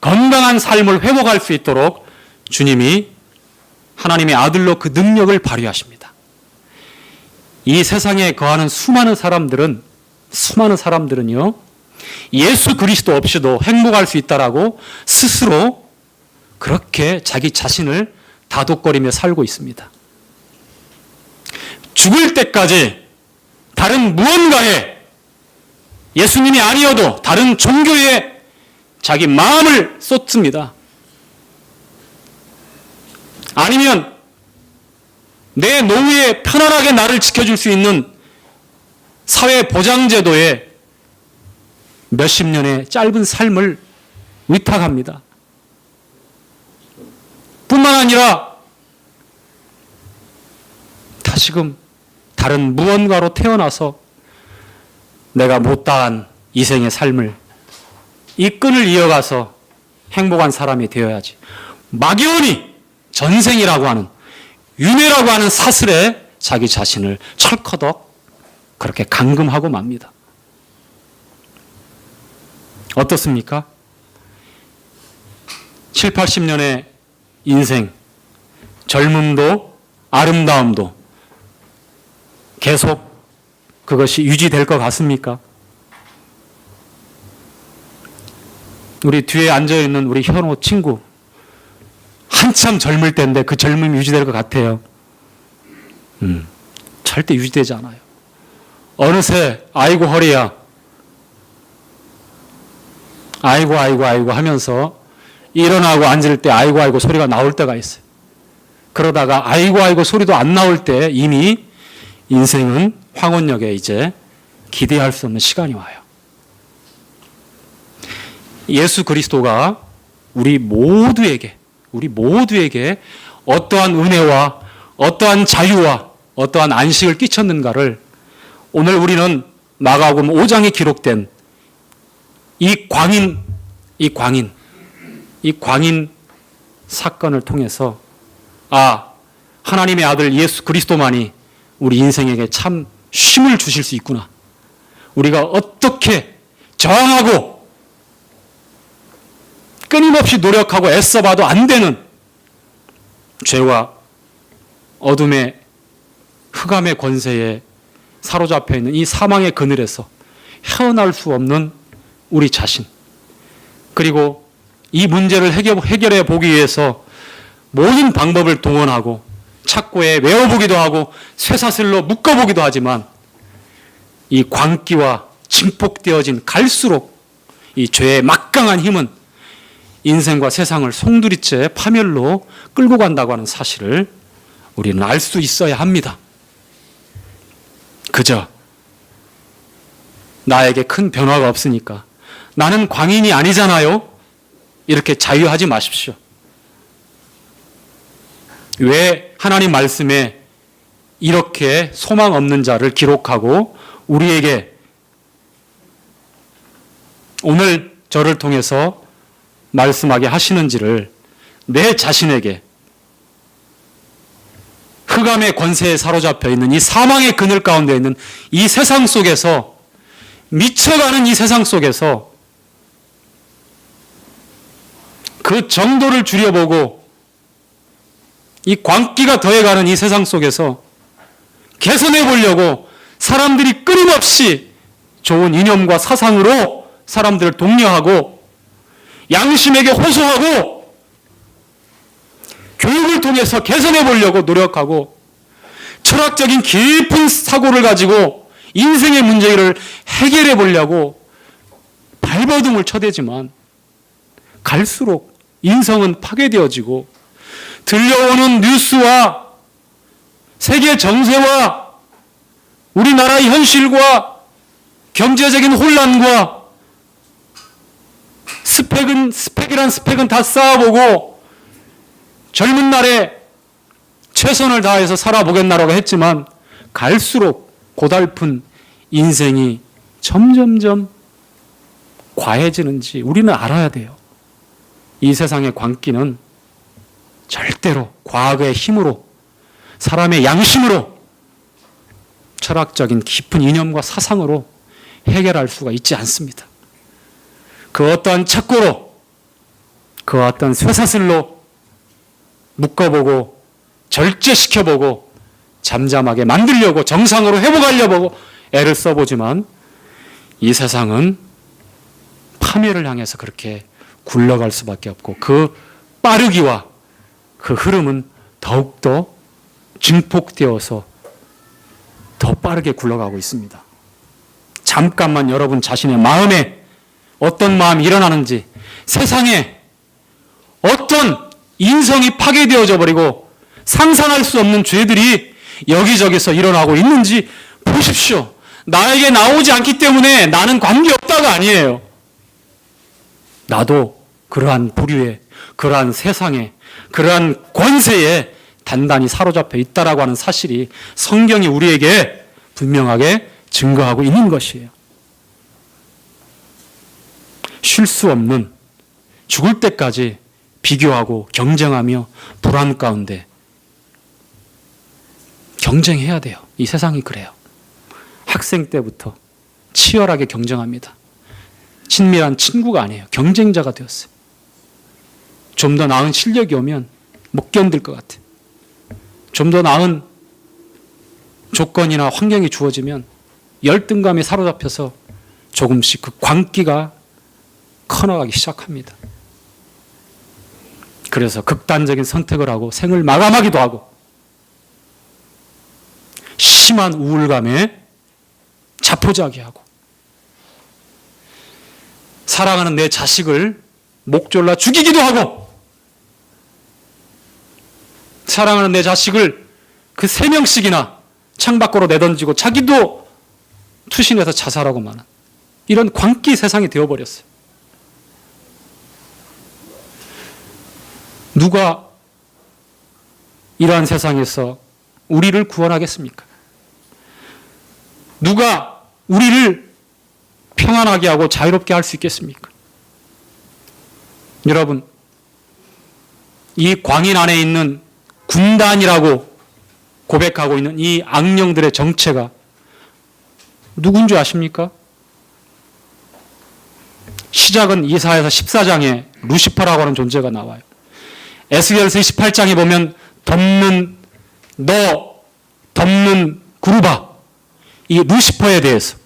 건강한 삶을 회복할 수 있도록 주님이 하나님의 아들로 그 능력을 발휘하십니다. 이 세상에 거하는 수많은 사람들은요, 예수 그리스도 없이도 행복할 수 있다라고 스스로 그렇게 자기 자신을 다독거리며 살고 있습니다. 죽을 때까지 다른 무언가에, 예수님이 아니어도 다른 종교에 자기 마음을 쏟습니다. 아니면 내 노후에 편안하게 나를 지켜줄 수 있는 사회보장제도에 몇십 년의 짧은 삶을 위탁합니다. 뿐만 아니라 다시금 다른 무언가로 태어나서 내가 못다한 이생의 삶을, 이 끈을 이어가서 행복한 사람이 되어야지. 막연히 전생이라고 하는, 윤회라고 하는 사슬에 자기 자신을 철커덕 그렇게 감금하고 맙니다. 어떻습니까? 7, 80년의 인생, 젊음도 아름다움도 계속 그것이 유지될 것 같습니까? 우리 뒤에 앉아있는 우리 현호 친구, 한참 젊을 때인데 그 젊음이 유지될 것 같아요. 절대 유지되지 않아요. 어느새 아이고 허리야, 아이고 하면서 일어나고 앉을 때 아이고 소리가 나올 때가 있어요. 그러다가 아이고 소리도 안 나올 때 이미 인생은 황혼역에 이제 기대할 수 없는 시간이 와요. 예수 그리스도가 우리 모두에게 어떠한 은혜와 어떠한 자유와 어떠한 안식을 끼쳤는가를 오늘 우리는 마가복음 5장에 기록된 이 광인 사건을 통해서, 하나님의 아들 예수 그리스도만이 우리 인생에게 참 쉼을 주실 수 있구나. 우리가 어떻게 저항하고 끊임없이 노력하고 애써봐도 안 되는 죄와 어둠의 흑암의 권세에 사로잡혀 있는 이 사망의 그늘에서 헤어날 수 없는 우리 자신, 그리고 이 문제를 해결해 보기 위해서 모든 방법을 동원하고 착고에 외워보기도 하고 쇠사슬로 묶어보기도 하지만 이 광기와 증폭되어진 갈수록 이 죄의 막강한 힘은 인생과 세상을 송두리째 파멸로 끌고 간다고 하는 사실을 우리는 알 수 있어야 합니다. 그저 나에게 큰 변화가 없으니까 나는 광인이 아니잖아요. 이렇게 자유하지 마십시오. 왜 하나님 말씀에 이렇게 소망 없는 자를 기록하고 우리에게 오늘 저를 통해서 말씀하게 하시는지를 내 자신에게 흑암의 권세에 사로잡혀 있는 이 사망의 그늘 가운데 있는 이 세상 속에서 미쳐가는 이 세상 속에서 그 정도를 줄여보고 이 광기가 더해가는 이 세상 속에서 개선해 보려고 사람들이 끊임없이 좋은 이념과 사상으로 사람들을 독려하고 양심에게 호소하고 교육을 통해서 개선해 보려고 노력하고 철학적인 깊은 사고를 가지고 인생의 문제를 해결해 보려고 발버둥을 쳐대지만 갈수록 인성은 파괴되어지고 들려오는 뉴스와 세계 정세와 우리나라의 현실과 경제적인 혼란과 스펙이란 스펙은 다 쌓아보고 젊은 날에 최선을 다해서 살아보겠나라고 했지만 갈수록 고달픈 인생이 점점점 과해지는지 우리는 알아야 돼요. 이 세상의 광기는 절대로 과학의 힘으로 사람의 양심으로 철학적인 깊은 이념과 사상으로 해결할 수가 있지 않습니다. 그 어떠한 착고로 그 어떤 쇠사슬로 묶어보고 절제시켜보고 잠잠하게 만들려고 정상으로 회복하려고 애를 써보지만 이 세상은 파멸을 향해서 그렇게 굴러갈 수밖에 없고 그 빠르기와 그 흐름은 더욱더 증폭되어서 더 빠르게 굴러가고 있습니다. 잠깐만 여러분 자신의 마음에 어떤 마음이 일어나는지, 세상에 어떤 인성이 파괴되어져 버리고 상상할 수 없는 죄들이 여기저기서 일어나고 있는지 보십시오. 나에게 나오지 않기 때문에 나는 관계없다가 아니에요. 나도 그러한 부류에, 그러한 세상에, 그러한 권세에 단단히 사로잡혀 있다라고 하는 사실이 성경이 우리에게 분명하게 증거하고 있는 것이에요. 쉴 수 없는, 죽을 때까지 비교하고 경쟁하며 불안 가운데 경쟁해야 돼요. 이 세상이 그래요. 학생 때부터 치열하게 경쟁합니다. 친밀한 친구가 아니에요. 경쟁자가 되었어요. 좀 더 나은 실력이 오면 못 견딜 것 같아요. 좀 더 나은 조건이나 환경이 주어지면 열등감에 사로잡혀서 조금씩 그 광기가 커나가기 시작합니다. 그래서 극단적인 선택을 하고 생을 마감하기도 하고 심한 우울감에 자포자기하고 사랑하는 내 자식을 목 졸라 죽이기도 하고 사랑하는 내 자식을 그 3명씩이나 창밖으로 내던지고 자기도 투신해서 자살하고 마는 이런 광기 세상이 되어버렸어요. 누가 이러한 세상에서 우리를 구원하겠습니까? 누가 우리를 평안하게 하고 자유롭게 할 수 있겠습니까? 여러분, 이 광인 안에 있는 군단이라고 고백하고 있는 이 악령들의 정체가 누군지 아십니까? 시작은 이사야서 14장에 루시퍼라고 하는 존재가 나와요. 에스겔서 28장에 보면 덮는 그룹아, 이 루시퍼에 대해서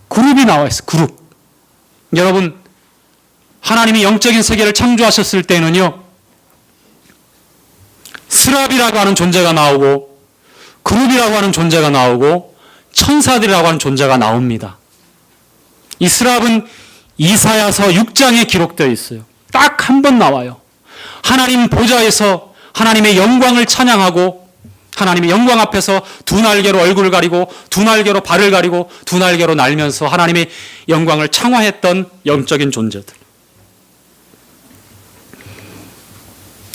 그룹이 나와 있어요. 그룹. 여러분, 하나님이 영적인 세계를 창조하셨을 때는요, 스랍이라고 하는 존재가 나오고 그룹이라고 하는 존재가 나오고 천사들이라고 하는 존재가 나옵니다. 이 스랍은 이사야서 6장에 기록되어 있어요. 딱 한 번 나와요. 하나님 보좌에서 하나님의 영광을 찬양하고 하나님의 영광 앞에서 두 날개로 얼굴을 가리고 두 날개로 발을 가리고 두 날개로 날면서 하나님의 영광을 창화했던 영적인 존재들.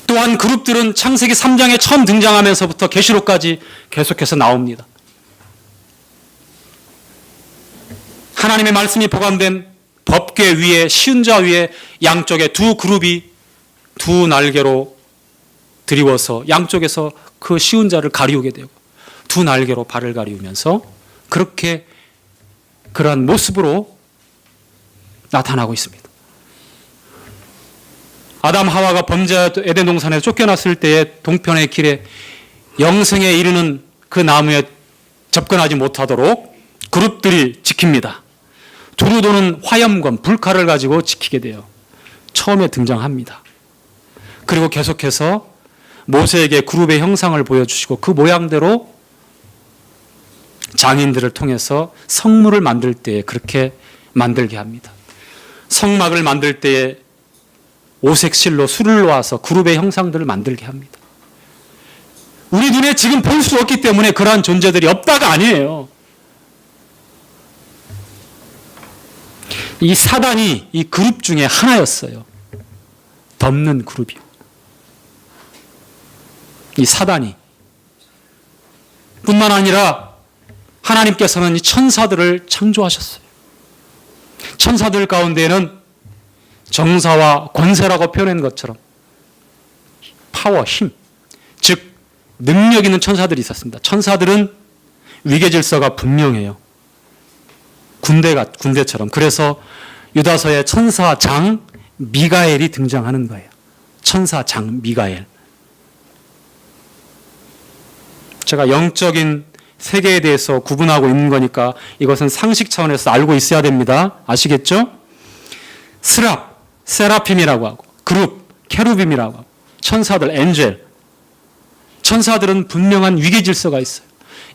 또한 그룹들은 창세기 3장에 처음 등장하면서부터 계시록까지 계속해서 나옵니다. 하나님의 말씀이 보관된 법궤 위에 시은자 위에 양쪽에 두 그룹이 두 날개로 드리워서 양쪽에서 그 시은자를 가리우게 되고 두 날개로 발을 가리우면서 그렇게 그러한 모습으로 나타나고 있습니다. 아담 하와가 범죄 에덴 동산에 쫓겨났을 때에 동편의 길에 영생에 이르는 그 나무에 접근하지 못하도록 그룹들이 지킵니다. 두루 도는 화염검, 불칼을 가지고 지키게 돼요. 처음에 등장합니다. 그리고 계속해서 모세에게 그룹의 형상을 보여주시고 그 모양대로 장인들을 통해서 성물을 만들 때에 그렇게 만들게 합니다. 성막을 만들 때에 오색실로 술을 놓아서 그룹의 형상들을 만들게 합니다. 우리 눈에 지금 볼 수 없기 때문에 그러한 존재들이 없다가 아니에요. 이 사단이 이 그룹 중에 하나였어요. 덮는 그룹이요. 이 사단이. 뿐만 아니라 하나님께서는 이 천사들을 창조하셨어요. 천사들 가운데에는 정사와 권세라고 표현한 것처럼 파워, 힘, 즉 능력 있는 천사들이 있었습니다. 천사들은 위계 질서가 분명해요. 군대처럼. 그래서 유다서에 천사장 미가엘이 등장하는 거예요. 천사장 미가엘. 제가 영적인 세계에 대해서 구분하고 있는 거니까 이것은 상식 차원에서 알고 있어야 됩니다. 아시겠죠? 스랍, 세라핌이라고 하고 그룹, 케루빔이라고 하고 천사들, 엔젤. 천사들은 분명한 위계 질서가 있어요.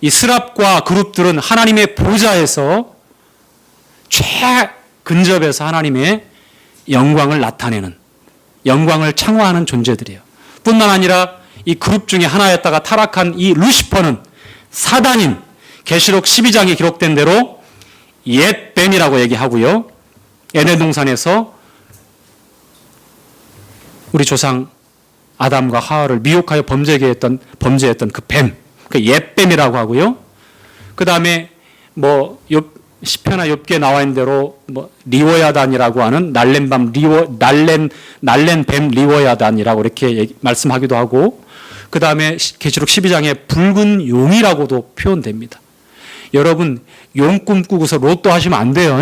이 스랍과 그룹들은 하나님의 보좌에서 최근접에서 하나님의 영광을 나타내는, 영광을 창화하는 존재들이에요. 뿐만 아니라 이 그룹 중에 하나였다가 타락한 이 루시퍼는 사단인 계시록 12장에 기록된 대로 옛 뱀이라고 얘기하고요. 에덴 동산에서 우리 조상 아담과 하와를 미혹하여 범죄했던 그 뱀, 그 옛 뱀이라고 하고요. 그 다음에 시편이나 욥기에 나와 있는 대로 리워야단이라고 하는 날랜 뱀 리워야단이라고 이렇게 말씀하기도 하고, 그 다음에 계시록 12장에 붉은 용이라고도 표현됩니다. 여러분, 용 꿈 꾸고서 로또 하시면 안 돼요.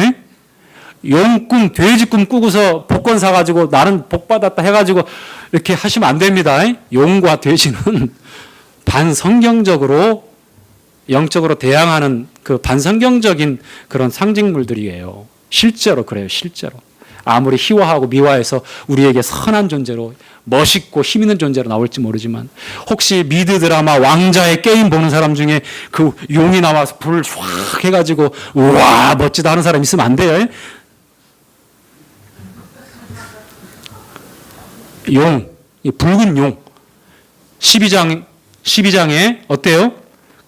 용 꿈, 돼지 꿈 꾸고서 복권 사가지고 나는 복 받았다 해가지고 이렇게 하시면 안 됩니다. 용과 돼지는 반성경적으로 영적으로 대항하는 그 반성경적인 그런 상징물들이에요. 실제로 그래요. 실제로. 아무리 희화하고 미화해서 우리에게 선한 존재로 멋있고 힘 있는 존재로 나올지 모르지만 혹시 미드 드라마 왕자의 게임 보는 사람 중에 그 용이 나와서 불을 확 해가지고 우와 멋지다 하는 사람 있으면 안 돼요. 용, 이 붉은 용. 12장에 어때요?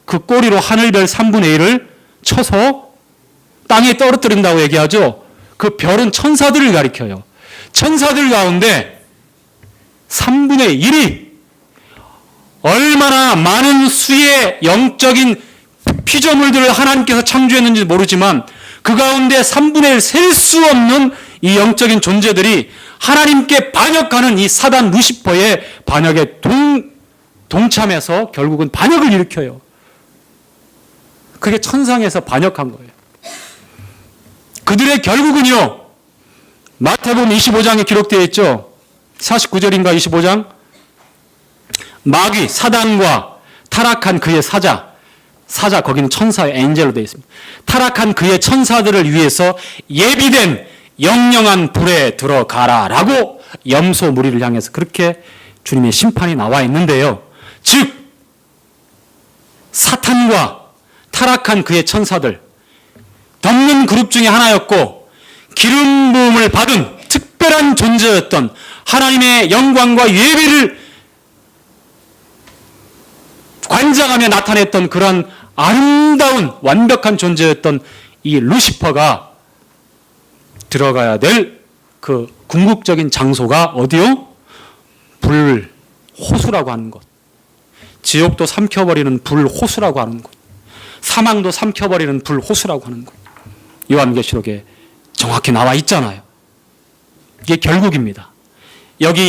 그 꼬리로 하늘별 3분의 1을 쳐서 땅에 떨어뜨린다고 얘기하죠. 그 별은 천사들을 가리켜요. 천사들 가운데 3분의 1이 얼마나 많은 수의 영적인 피조물들을 하나님께서 창조했는지 모르지만 그 가운데 3분의 1 셀 수 없는 이 영적인 존재들이 하나님께 반역하는 이 사단 루시퍼의 반역에 동참해서 결국은 반역을 일으켜요. 그게 천상에서 반역한 거예요. 그들의 결국은요, 마태복음 25장에 기록되어 있죠. 49절인가 25장? 마귀 사단과 타락한 그의 사자 거기는 천사의 엔젤로 되어 있습니다. 타락한 그의 천사들을 위해서 예비된 영영한 불에 들어가라 라고 염소 무리를 향해서 그렇게 주님의 심판이 나와 있는데요. 즉 사탄과 타락한 그의 천사들 덮는 그룹 중에 하나였고 기름 부음을 받은 특별한 존재였던 하나님의 영광과 예배를 관장하며 나타냈던 그런 아름다운 완벽한 존재였던 이 루시퍼가 들어가야 될 그 궁극적인 장소가 어디요? 불호수라고 하는 곳. 지옥도 삼켜버리는 불호수라고 하는 곳. 사망도 삼켜버리는 불호수라고 하는 곳. 요한계시록에 정확히 나와 있잖아요. 이게 결국입니다. 여기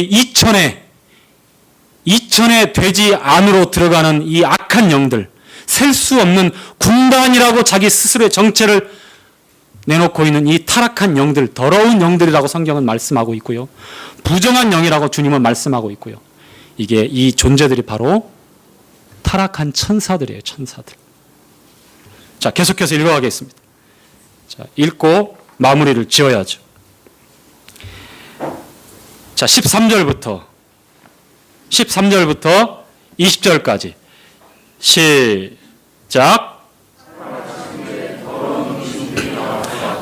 이천의 돼지 안으로 들어가는 이 악한 영들, 셀 수 없는 군단이라고 자기 스스로의 정체를 내놓고 있는 이 타락한 영들, 더러운 영들이라고 성경은 말씀하고 있고요. 부정한 영이라고 주님은 말씀하고 있고요. 이게 이 존재들이 바로 타락한 천사들이에요. 천사들. 자, 계속해서 읽어가겠습니다. 자, 읽고 마무리를 지어야죠. 자, 13절부터 20절까지 시작.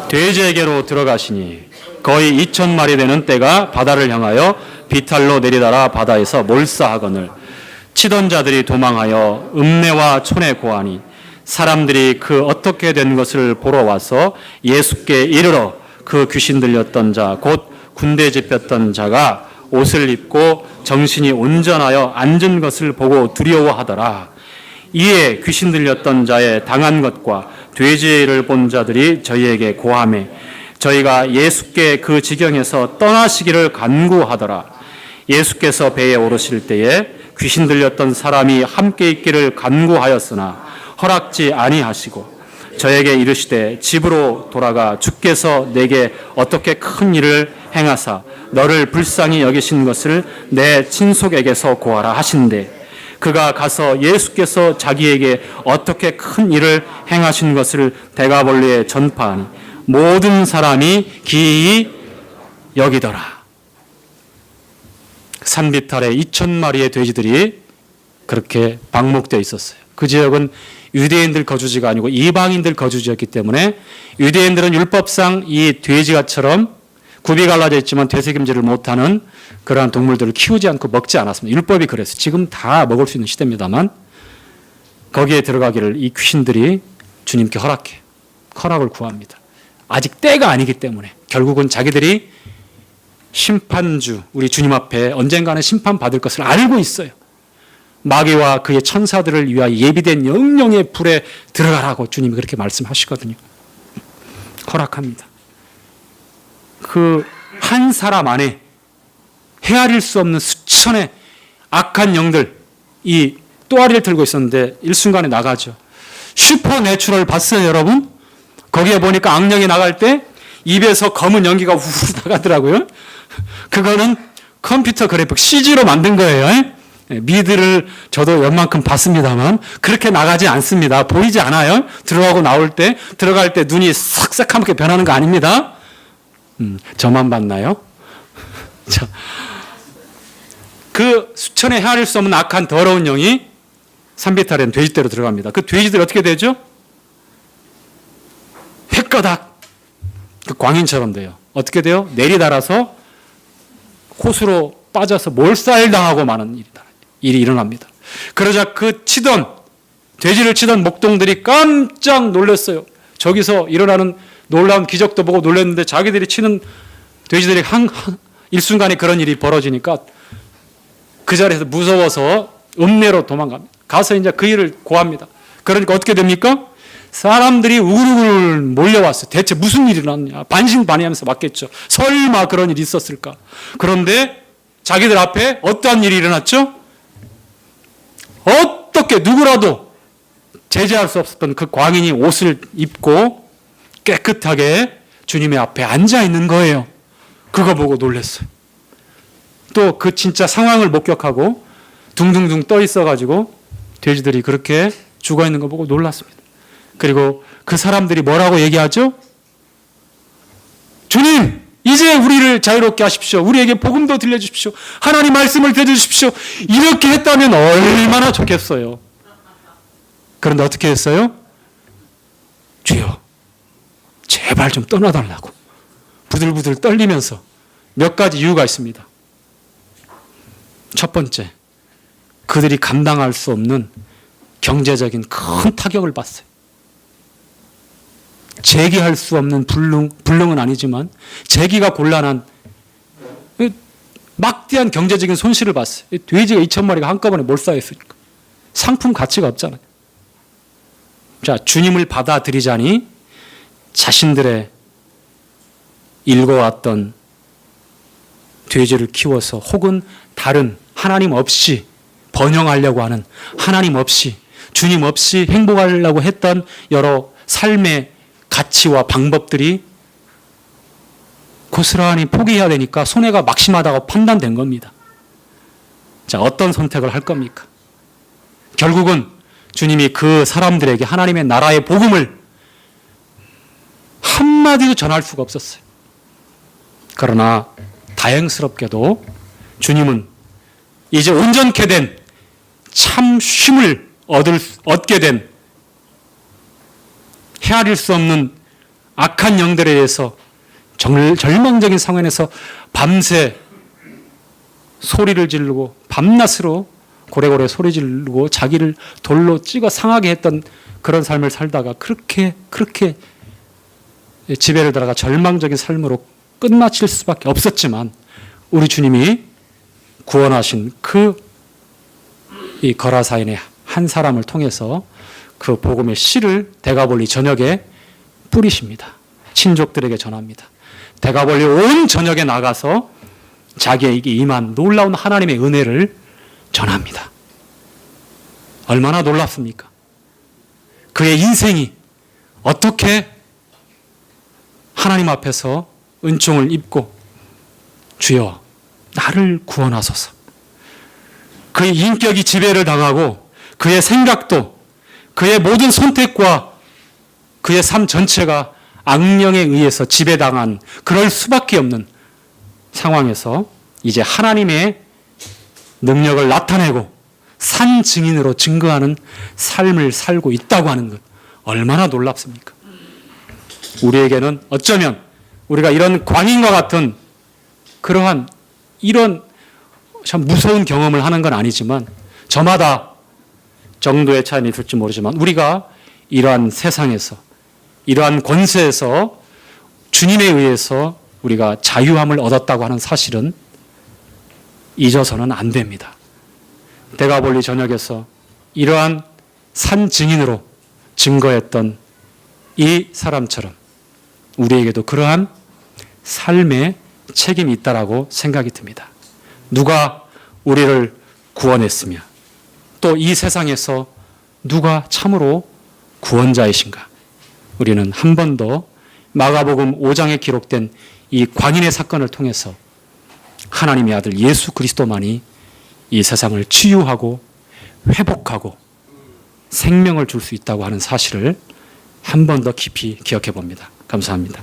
돼지에게로 들어가시니 거의 2,000마리 되는 떼가 바다를 향하여 비탈로 내리달아 바다에서 몰사하거늘 치던 자들이 도망하여 읍내와 촌에 고하니 사람들이 그 어떻게 된 것을 보러 와서 예수께 이르러 그 귀신 들렸던 자 곧 군대 집혔던 자가 옷을 입고 정신이 온전하여 앉은 것을 보고 두려워하더라. 이에 귀신 들렸던 자의 당한 것과 돼지를 본 자들이 저희에게 고하매 저희가 예수께 그 지경에서 떠나시기를 간구하더라. 예수께서 배에 오르실 때에 귀신 들렸던 사람이 함께 있기를 간구하였으나 허락지 아니하시고 저에게 이르시되 집으로 돌아가 주께서 내게 어떻게 큰 일을 행하사 너를 불쌍히 여기신 것을 내 친속에게서 고하라 하신대. 그가 가서 예수께서 자기에게 어떻게 큰 일을 행하신 것을 대가벌리에 전파하니 모든 사람이 기이 여기더라. 산비탈에 2,000마리의 돼지들이 그렇게 방목되어 있었어요. 그 지역은 유대인들 거주지가 아니고 이방인들 거주지였기 때문에 유대인들은 율법상 이 돼지가처럼 굽이 갈라져 있지만 되새김질을 못하는 그러한 동물들을 키우지 않고 먹지 않았습니다. 율법이 그랬어요. 지금 다 먹을 수 있는 시대입니다만 거기에 들어가기를 이 귀신들이 주님께 허락을 구합니다. 아직 때가 아니기 때문에 결국은 자기들이 심판주 우리 주님 앞에 언젠가는 심판받을 것을 알고 있어요. 마귀와 그의 천사들을 위하여 예비된 영영의 불에 들어가라고 주님이 그렇게 말씀하시거든요. 허락합니다. 그 한 사람 안에 헤아릴 수 없는 수천의 악한 영들 이 또아리를 들고 있었는데 일순간에 나가죠. 슈퍼내추럴 봤어요 여러분? 거기에 보니까 악령이 나갈 때 입에서 검은 연기가 우르르 나가더라고요. 그거는 컴퓨터 그래픽 CG로 만든 거예요. 미드를 저도 웬만큼 봤습니다만 그렇게 나가지 않습니다. 보이지 않아요. 들어가고 나올 때 들어갈 때 눈이 싹 새카맣게 변하는 거 아닙니다. 저만 봤나요? 자, 그 수천에 헤아릴 수 없는 악한 더러운 영이 산비탈엔 돼지떼로 들어갑니다. 그 돼지들이 어떻게 되죠? 횟가닥 그 광인처럼 돼요. 어떻게 돼요? 내리달아서 호수로 빠져서 몰살당하고 마는 일이 일어납니다. 그러자 그 돼지를 치던 목동들이 깜짝 놀랐어요. 저기서 일어나는 놀라운 기적도 보고 놀랐는데 자기들이 치는 돼지들이 일순간에 그런 일이 벌어지니까 그 자리에서 무서워서 읍내로 도망갑니다. 가서 이제 그 일을 고합니다. 그러니까 어떻게 됩니까? 사람들이 우글우글 몰려왔어요. 대체 무슨 일이 일어났냐. 반신반의하면서 왔겠죠. 설마 그런 일이 있었을까. 그런데 자기들 앞에 어떠한 일이 일어났죠? 어떻게 누구라도 제재할 수 없었던 그 광인이 옷을 입고 깨끗하게 주님의 앞에 앉아 있는 거예요. 그거 보고 놀랐어요. 또 그 진짜 상황을 목격하고 둥둥둥 떠 있어가지고 돼지들이 그렇게 죽어 있는 거 보고 놀랐습니다. 그리고 그 사람들이 뭐라고 얘기하죠? 주님, 이제 우리를 자유롭게 하십시오. 우리에게 복음도 들려주십시오. 하나님 말씀을 들려주십시오. 이렇게 했다면 얼마나 좋겠어요. 그런데 어떻게 했어요? 주여, 제발 좀 떠나달라고 부들부들 떨리면서 몇 가지 이유가 있습니다. 첫 번째, 그들이 감당할 수 없는 경제적인 큰 타격을 받았어요. 재기할 수 없는 불능은 아니지만 재기가 곤란한 막대한 경제적인 손실을 봤어요. 돼지가 2,000마리가 한꺼번에 몰살했으니까 상품 가치가 없잖아요. 자, 주님을 받아들이자니 자신들의 읽어왔던 돼지를 키워서 혹은 다른 하나님 없이 번영하려고 하는, 하나님 없이 주님 없이 행복하려고 했던 여러 삶의 가치와 방법들이 고스란히 포기해야 되니까 손해가 막심하다고 판단된 겁니다. 자, 어떤 선택을 할 겁니까? 결국은 주님이 그 사람들에게 하나님의 나라의 복음을 한마디도 전할 수가 없었어요. 그러나 다행스럽게도 주님은 이제 온전케 된 참 쉼을 얻게 된 헤아릴 수 없는 악한 영들에 의해서 절망적인 상황에서 밤새 소리를 지르고 밤낮으로 고래고래 소리 지르고 자기를 돌로 찍어 상하게 했던 그런 삶을 살다가 그렇게 지배를 들어가 절망적인 삶으로 끝마칠 수밖에 없었지만 우리 주님이 구원하신 이 거라사인의 한 사람을 통해서 그 복음의 씨를 대가볼리 전역에 뿌리십니다. 친족들에게 전합니다. 대가볼리 온 전역에 나가서 자기에게 임한 놀라운 하나님의 은혜를 전합니다. 얼마나 놀랍습니까? 그의 인생이 어떻게 하나님 앞에서 은총을 입고 주여 나를 구원하소서. 그의 인격이 지배를 당하고 그의 생각도 그의 모든 선택과 그의 삶 전체가 악령에 의해서 지배당한 그럴 수밖에 없는 상황에서 이제 하나님의 능력을 나타내고 산 증인으로 증거하는 삶을 살고 있다고 하는 것 얼마나 놀랍습니까? 우리에게는 어쩌면 우리가 이런 광인과 같은 그러한 이런 참 무서운 경험을 하는 건 아니지만 저마다 정도의 차이는 있을지 모르지만 우리가 이러한 세상에서 이러한 권세에서 주님에 의해서 우리가 자유함을 얻었다고 하는 사실은 잊어서는 안 됩니다. 대가볼리 전역에서 이러한 산 증인으로 증거했던 이 사람처럼 우리에게도 그러한 삶의 책임이 있다라고 생각이 듭니다. 누가 우리를 구원했으며 또 이 세상에서 누가 참으로 구원자이신가? 우리는 한 번 더 마가복음 5장에 기록된 이 광인의 사건을 통해서 하나님의 아들 예수 그리스도만이 이 세상을 치유하고 회복하고 생명을 줄 수 있다고 하는 사실을 한 번 더 깊이 기억해 봅니다. 감사합니다.